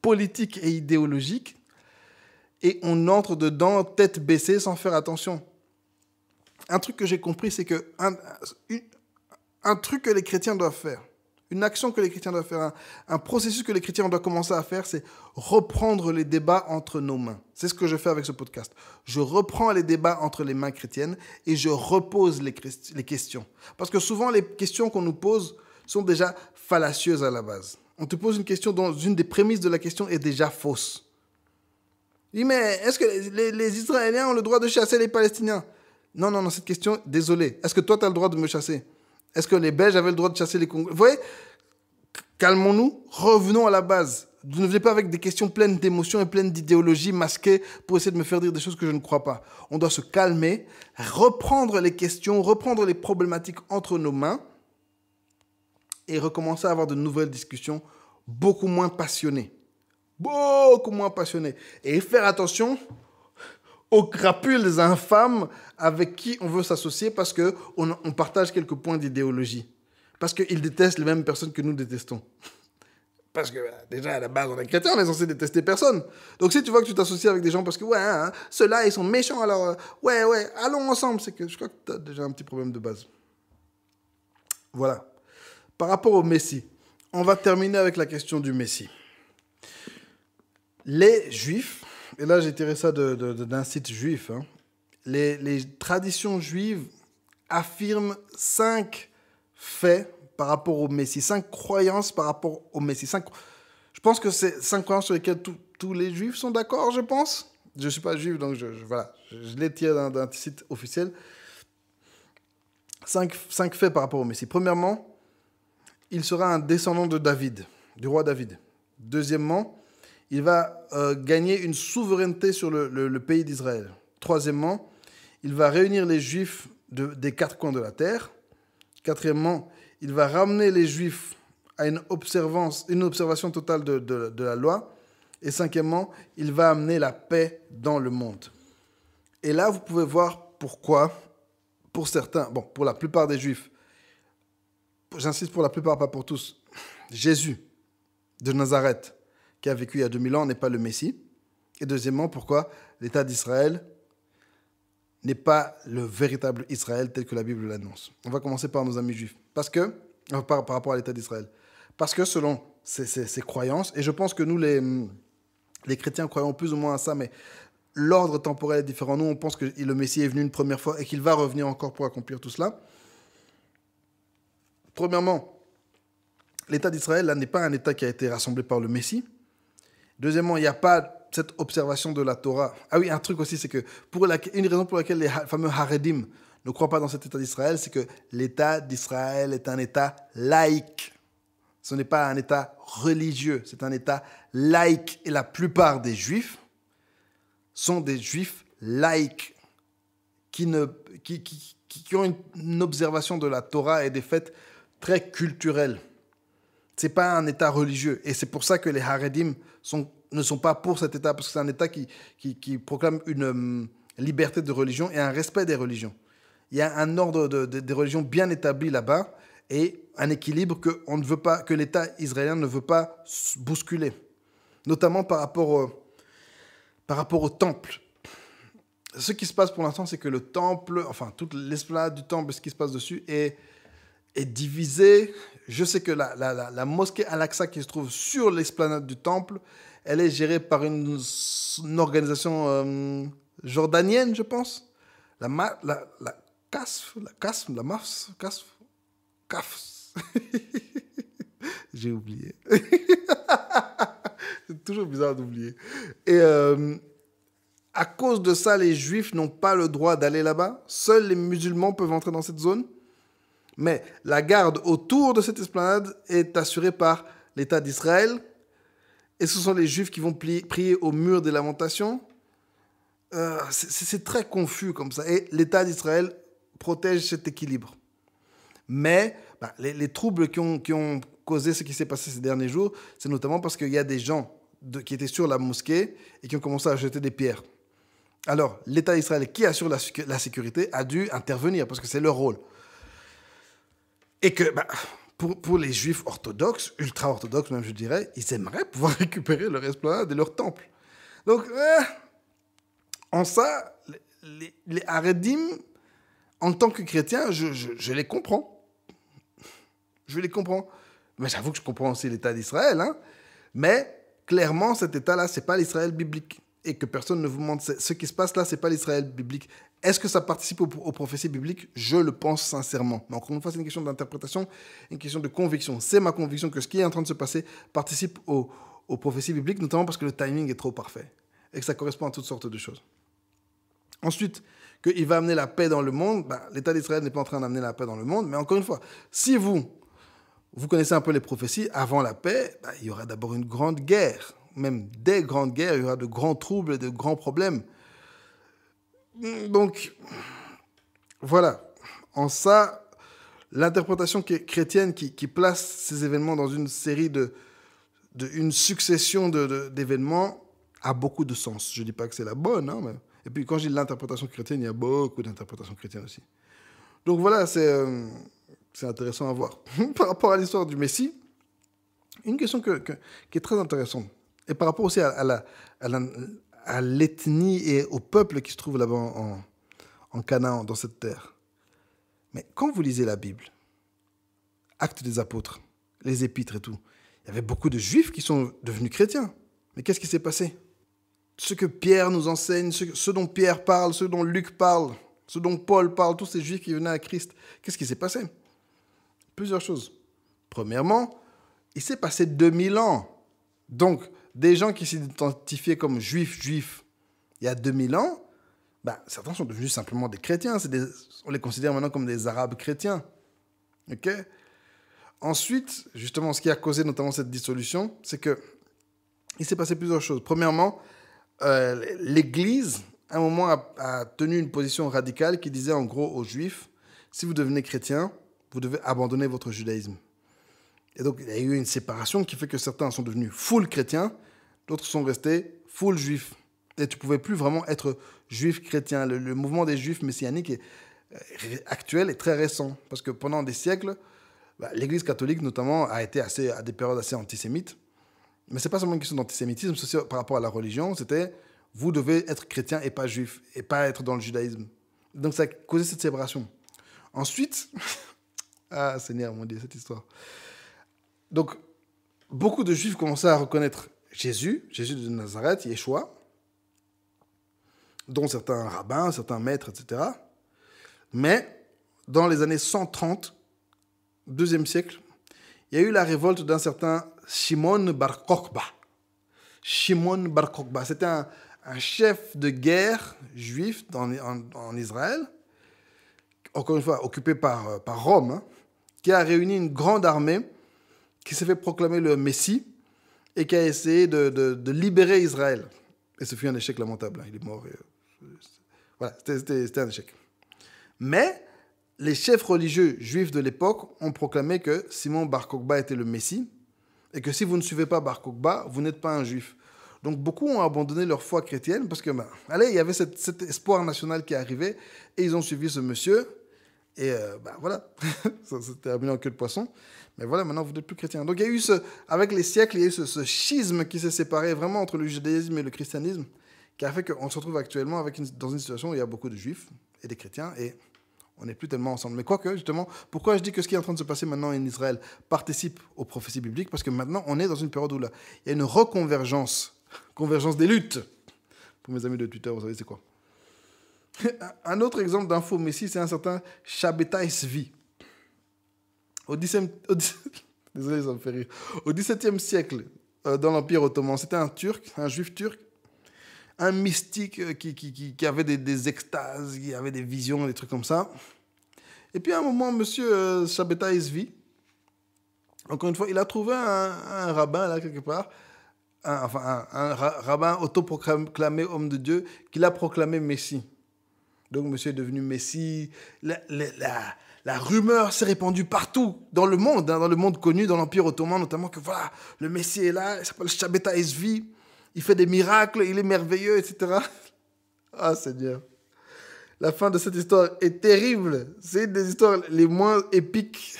politiques et idéologiques et on entre dedans tête baissée sans faire attention. Un truc que j'ai compris, c'est que un truc que les chrétiens doivent faire, une action que les chrétiens doivent faire, un processus que les chrétiens doivent commencer à faire, c'est reprendre les débats entre nos mains. C'est ce que je fais avec ce podcast. Je reprends les débats entre les mains chrétiennes et je repose les questions. Parce que souvent, les questions qu'on nous pose sont déjà fallacieuses à la base. On te pose une question dont une des prémices de la question est déjà fausse. Oui, mais est-ce que les Israéliens ont le droit de chasser les Palestiniens? Non, cette question, désolé. Est-ce que toi, tu as le droit de me chasser? Est-ce que les Belges avaient le droit de chasser les Congolais? Vous voyez, calmons-nous, revenons à la base. Vous ne venez pas avec des questions pleines d'émotions et pleines d'idéologies masquées pour essayer de me faire dire des choses que je ne crois pas. On doit se calmer, reprendre les questions, reprendre les problématiques entre nos mains et recommencer à avoir de nouvelles discussions beaucoup moins passionnées. Beaucoup moins passionnées. Et faire attention aux crapules infâmes avec qui on veut s'associer parce qu'on partage quelques points d'idéologie. Parce qu'ils détestent les mêmes personnes que nous détestons. Parce que déjà, à la base, on est chrétien, on est censé détester personne. Donc si tu vois que tu t'associes avec des gens parce que, ceux-là, ils sont méchants, alors, allons ensemble, c'est que je crois que tu as déjà un petit problème de base. Voilà. Par rapport au Messie, on va terminer avec la question du Messie. Les Juifs, et là j'ai tiré ça d'un site juif, hein, les traditions juives affirment 5 faits par rapport au Messie, 5 croyances par rapport au Messie. Je pense que c'est 5 croyances sur lesquelles tous les Juifs sont d'accord, je pense. Je ne suis pas juif, donc voilà, je les tire d'un site officiel. 5 faits par rapport au Messie. Premièrement, il sera un descendant de David, du roi David. Deuxièmement, il va gagner une souveraineté sur le pays d'Israël. Troisièmement, il va réunir les Juifs des 4 coins de la terre. Quatrièmement, il va ramener les Juifs à une observation totale de la loi. Et cinquièmement, il va amener la paix dans le monde. Et là, vous pouvez voir pourquoi, pour certains, bon, pour la plupart des Juifs, j'insiste pour la plupart, pas pour tous, Jésus de Nazareth, qui a vécu il y a 2000 ans, n'est pas le Messie. Et deuxièmement, pourquoi l'État d'Israël n'est pas le véritable Israël tel que la Bible l'annonce. On va commencer par nos amis juifs. Par rapport à l'État d'Israël. Parce que selon ces croyances, et je pense que nous, les chrétiens, croyons plus ou moins à ça, mais l'ordre temporel est différent. Nous, on pense que le Messie est venu une première fois et qu'il va revenir encore pour accomplir tout cela. Premièrement, l'État d'Israël, là, n'est pas un État qui a été rassemblé par le Messie. Deuxièmement, il n'y a pas cette observation de la Torah. Ah oui, un truc aussi, c'est que une raison pour laquelle les fameux Haredim ne croient pas dans cet État d'Israël, c'est que l'État d'Israël est un État laïque. Ce n'est pas un État religieux, c'est un État laïque. Et la plupart des Juifs sont des Juifs laïques qui ont une observation de la Torah et des faits très culturels. Ce n'est pas un État religieux. Et c'est pour ça que les Haredim ne sont pas pour cet État, parce que c'est un État qui proclame une liberté de religion et un respect des religions. Il y a un ordre des religions bien établi là-bas et un équilibre que l'État israélien ne veut pas bousculer, notamment par rapport au temple. Ce qui se passe pour l'instant, c'est que le temple, enfin toute l'esplanade du temple, ce qui se passe dessus est divisé. Je sais que la mosquée Al-Aqsa qui se trouve sur l'esplanade du temple, elle est gérée par une organisation jordanienne, je pense. CAF. J'ai oublié. C'est toujours bizarre d'oublier. Et à cause de ça, les Juifs n'ont pas le droit d'aller là-bas. Seuls les musulmans peuvent entrer dans cette zone. Mais la garde autour de cette esplanade est assurée par l'État d'Israël. Et ce sont les Juifs qui vont prier au mur des lamentations. C'est très confus comme ça. Et l'État d'Israël protège cet équilibre. Mais les troubles qui ont causé ce qui s'est passé ces derniers jours, c'est notamment parce qu'il y a des gens qui étaient sur la mosquée et qui ont commencé à jeter des pierres. Alors, l'État d'Israël, qui assure la sécurité, a dû intervenir parce que c'est leur rôle. Et que pour les Juifs orthodoxes, ultra-orthodoxes même je dirais, ils aimeraient pouvoir récupérer leur esplanade et leur temple. Donc, en ça, les Haredim, en tant que chrétien, je les comprends. Je les comprends. Mais j'avoue que je comprends aussi l'État d'Israël. Hein. Mais clairement, cet État-là, ce n'est pas l'Israël biblique. Et que personne ne vous montre. Ce qui se passe là, ce n'est pas l'Israël biblique. Est-ce que ça participe aux prophéties bibliques? Je le pense sincèrement. Mais encore une fois, c'est une question d'interprétation, une question de conviction. C'est ma conviction que ce qui est en train de se passer participe aux prophéties bibliques, notamment parce que le timing est trop parfait. Et que ça correspond à toutes sortes de choses. Ensuite, qu'il va amener la paix dans le monde. L'État d'Israël n'est pas en train d'amener la paix dans le monde. Mais encore une fois, si vous connaissez un peu les prophéties, avant la paix, il y aura d'abord une grande guerre. Même des grandes guerres, il y aura de grands troubles et de grands problèmes. Donc, voilà. En ça, l'interprétation chrétienne qui place ces événements dans une série une succession d'événements a beaucoup de sens. Je ne dis pas que c'est la bonne. Hein, mais... Et puis, quand je dis l'interprétation chrétienne, il y a beaucoup d'interprétations chrétiennes aussi. Donc, voilà, c'est intéressant à voir. Par rapport à l'histoire du Messie, une question qui est très intéressante. Et par rapport aussi à l'ethnie et au peuple qui se trouve là-bas en Canaan, dans cette terre. Mais quand vous lisez la Bible, Actes des Apôtres, les Épîtres et tout, il y avait beaucoup de Juifs qui sont devenus chrétiens. Mais qu'est-ce qui s'est passé? Ce que Pierre nous enseigne, ce dont Pierre parle, ce dont Luc parle, ce dont Paul parle, tous ces Juifs qui venaient à Christ, qu'est-ce qui s'est passé? Plusieurs choses. Premièrement, il s'est passé 2000 ans. Donc, des gens qui s'identifiaient comme juifs il y a 2000 ans, certains sont devenus simplement des chrétiens. On les considère maintenant comme des arabes chrétiens. Ok? Ensuite, justement, ce qui a causé notamment cette dissolution, c'est qu'il s'est passé plusieurs choses. Premièrement, l'Église, à un moment, a tenu une position radicale qui disait en gros aux Juifs, si vous devenez chrétien, vous devez abandonner votre judaïsme. Et donc, il y a eu une séparation qui fait que certains sont devenus full chrétiens, d'autres sont restés full juifs. Et tu ne pouvais plus vraiment être juif chrétien. Le mouvement des juifs messianiques actuel est très récent. Parce que pendant des siècles, l'Église catholique, notamment, a été à des périodes assez antisémites. Mais ce n'est pas seulement une question d'antisémitisme, c'est aussi par rapport à la religion. C'était, vous devez être chrétien et pas juif, et pas être dans le judaïsme. Donc, ça a causé cette séparation. Ensuite, ah Seigneur, mon Dieu, cette histoire. Donc, beaucoup de Juifs commençaient à reconnaître Jésus de Nazareth, Yeshua, dont certains rabbins, certains maîtres, etc. Mais, dans les années 130, 2e siècle, il y a eu la révolte d'un certain Shimon Bar Kokhba. Shimon Bar Kokhba, c'était un chef de guerre juif en Israël, encore une fois occupé par Rome, hein, qui a réuni une grande armée qui s'est fait proclamer le Messie et qui a essayé de libérer Israël. Et ce fut un échec lamentable. Hein. Il est mort. Voilà, c'était un échec. Mais les chefs religieux juifs de l'époque ont proclamé que Simon Bar Kokhba était le Messie et que si vous ne suivez pas Bar Kokhba, vous n'êtes pas un juif. Donc beaucoup ont abandonné leur foi chrétienne parce que, il y avait cet espoir national qui arrivait et ils ont suivi ce monsieur. Et voilà, ça s'est terminé en queue de poisson. Mais voilà, maintenant, vous n'êtes plus chrétien. Donc, il y a eu avec les siècles, il y a eu ce schisme qui s'est séparé vraiment entre le judaïsme et le christianisme, qui a fait qu'on se retrouve actuellement dans une situation où il y a beaucoup de juifs et des chrétiens, et on n'est plus tellement ensemble. Mais quoique, justement, pourquoi je dis que ce qui est en train de se passer maintenant en Israël participe aux prophéties bibliques? Parce que maintenant, on est dans une période où il y a une convergence des luttes. Pour mes amis de Twitter, vous savez c'est quoi? Un autre exemple d'un faux messie, c'est un certain Shabbatai Zvi. Désolé, ça me fait rire. Au XVIIe siècle, dans l'Empire ottoman, c'était un juif turc, un mystique qui avait des extases, qui avait des visions, des trucs comme ça. Et puis à un moment, monsieur Shabbatai Zvi, encore une fois, il a trouvé un rabbin là quelque part, un rabbin autoproclamé homme de Dieu, qui l'a proclamé Messie. Donc, monsieur est devenu Messie. La rumeur s'est répandue partout dans le monde, hein, dans le monde connu, dans l'Empire ottoman, notamment que voilà, le Messie est là, il s'appelle Shabbatai Zvi, il fait des miracles, il est merveilleux, etc. Ah, Seigneur. La fin de cette histoire est terrible. C'est une des histoires les moins épiques,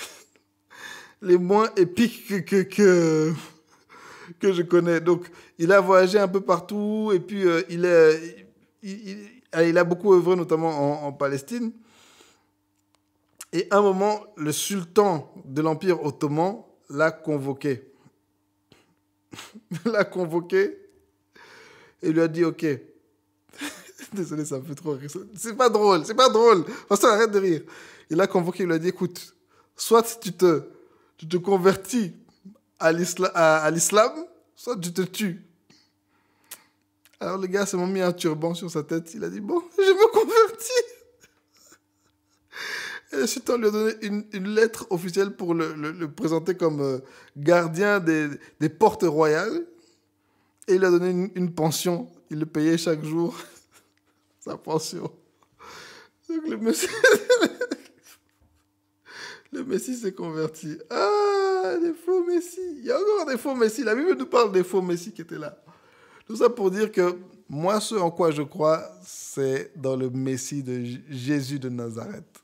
que je connais. Donc, il a voyagé un peu partout, et puis il a beaucoup œuvré, notamment en Palestine. Et à un moment, le sultan de l'Empire ottoman l'a convoqué. Et lui a dit, OK. Désolé, ça me fait trop rire. C'est pas drôle. Enfin, arrête de rire. Il l'a convoqué, il lui a dit, écoute, soit tu te convertis à l'islam, soit tu te tues. Alors le gars s'est mis un turban sur sa tête. Il a dit, bon, je me convertis. Et le sultan lui a donné une lettre officielle pour le présenter comme gardien des portes royales. Et il lui a donné une pension. Il le payait chaque jour, sa pension. Donc le Messie s'est converti. Ah, des faux Messies. Il y a encore des faux Messies. La Bible nous parle des faux Messies qui étaient là. Tout ça pour dire que moi, ce en quoi je crois, c'est dans le Messie de Jésus de Nazareth.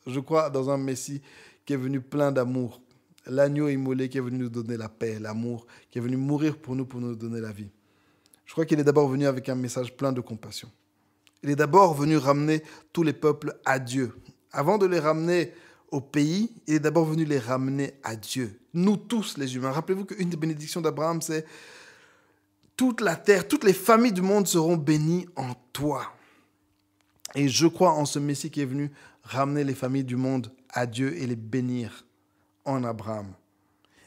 Je crois dans un Messie qui est venu plein d'amour. L'agneau immolé qui est venu nous donner la paix, l'amour, qui est venu mourir pour nous donner la vie. Je crois qu'il est d'abord venu avec un message plein de compassion. Il est d'abord venu ramener tous les peuples à Dieu. Avant de les ramener au pays, il est d'abord venu les ramener à Dieu. Nous tous, les humains. Rappelez-vous qu'une des bénédictions d'Abraham, c'est toute la terre, toutes les familles du monde seront bénies en toi. Et je crois en ce Messie qui est venu ramener les familles du monde à Dieu et les bénir en Abraham.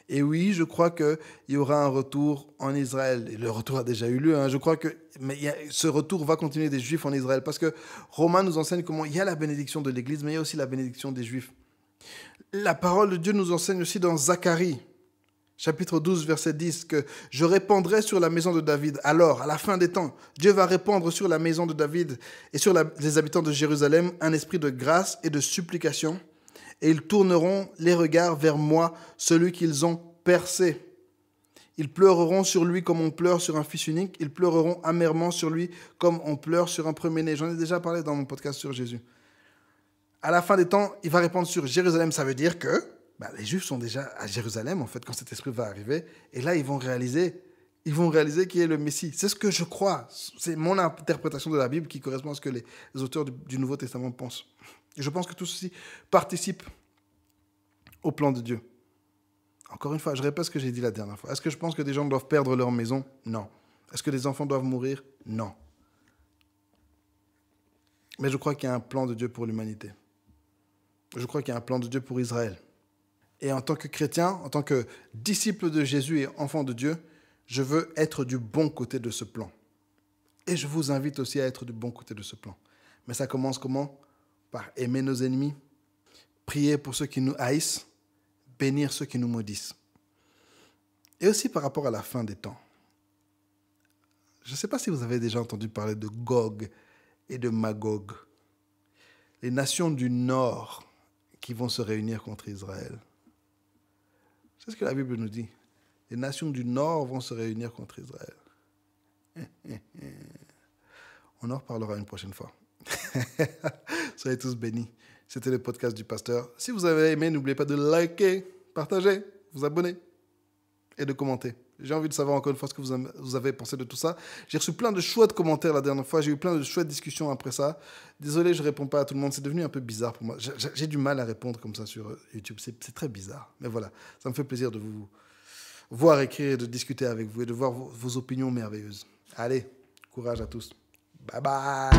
Et oui, je crois qu'il y aura un retour en Israël. Et le retour a déjà eu lieu. Je crois que ce retour va continuer des Juifs en Israël. Parce que Romains nous enseigne comment il y a la bénédiction de l'Église, mais il y a aussi la bénédiction des Juifs. La parole de Dieu nous enseigne aussi dans Zacharie, chapitre 12, verset 10, que « Je répandrai sur la maison de David. Alors, à la fin des temps, Dieu va répandre sur la maison de David et sur les habitants de Jérusalem un esprit de grâce et de supplication. Et ils tourneront les regards vers moi, celui qu'ils ont percé. Ils pleureront sur lui comme on pleure sur un fils unique. Ils pleureront amèrement sur lui comme on pleure sur un premier-né. » J'en ai déjà parlé dans mon podcast sur Jésus. À la fin des temps, il va répandre sur Jérusalem. Ça veut dire que les Juifs sont déjà à Jérusalem, en fait, quand cet esprit va arriver. Et là, ils vont réaliser qui est le Messie. C'est ce que je crois. C'est mon interprétation de la Bible qui correspond à ce que les auteurs du Nouveau Testament pensent. Et je pense que tout ceci participe au plan de Dieu. Encore une fois, je répète ce que j'ai dit la dernière fois. Est-ce que je pense que des gens doivent perdre leur maison? Non. Est-ce que des enfants doivent mourir? Non. Mais je crois qu'il y a un plan de Dieu pour l'humanité. Je crois qu'il y a un plan de Dieu pour Israël. Et en tant que chrétien, en tant que disciple de Jésus et enfant de Dieu, je veux être du bon côté de ce plan. Et je vous invite aussi à être du bon côté de ce plan. Mais ça commence comment? Par aimer nos ennemis, prier pour ceux qui nous haïssent, bénir ceux qui nous maudissent. Et aussi par rapport à la fin des temps. Je ne sais pas si vous avez déjà entendu parler de Gog et de Magog. Les nations du Nord qui vont se réunir contre Israël. C'est ce que la Bible nous dit. Les nations du Nord vont se réunir contre Israël. On en reparlera une prochaine fois. Soyez tous bénis. C'était le podcast du pasteur. Si vous avez aimé, n'oubliez pas de liker, partager, vous abonner et de commenter. J'ai envie de savoir encore une fois ce que vous avez pensé de tout ça. J'ai reçu plein de chouettes commentaires la dernière fois. J'ai eu plein de chouettes discussions après ça. Désolé, je ne réponds pas à tout le monde. C'est devenu un peu bizarre pour moi. J'ai du mal à répondre comme ça sur YouTube. C'est très bizarre. Mais voilà, ça me fait plaisir de vous voir écrire, de discuter avec vous et de voir vos opinions merveilleuses. Allez, courage à tous. Bye bye.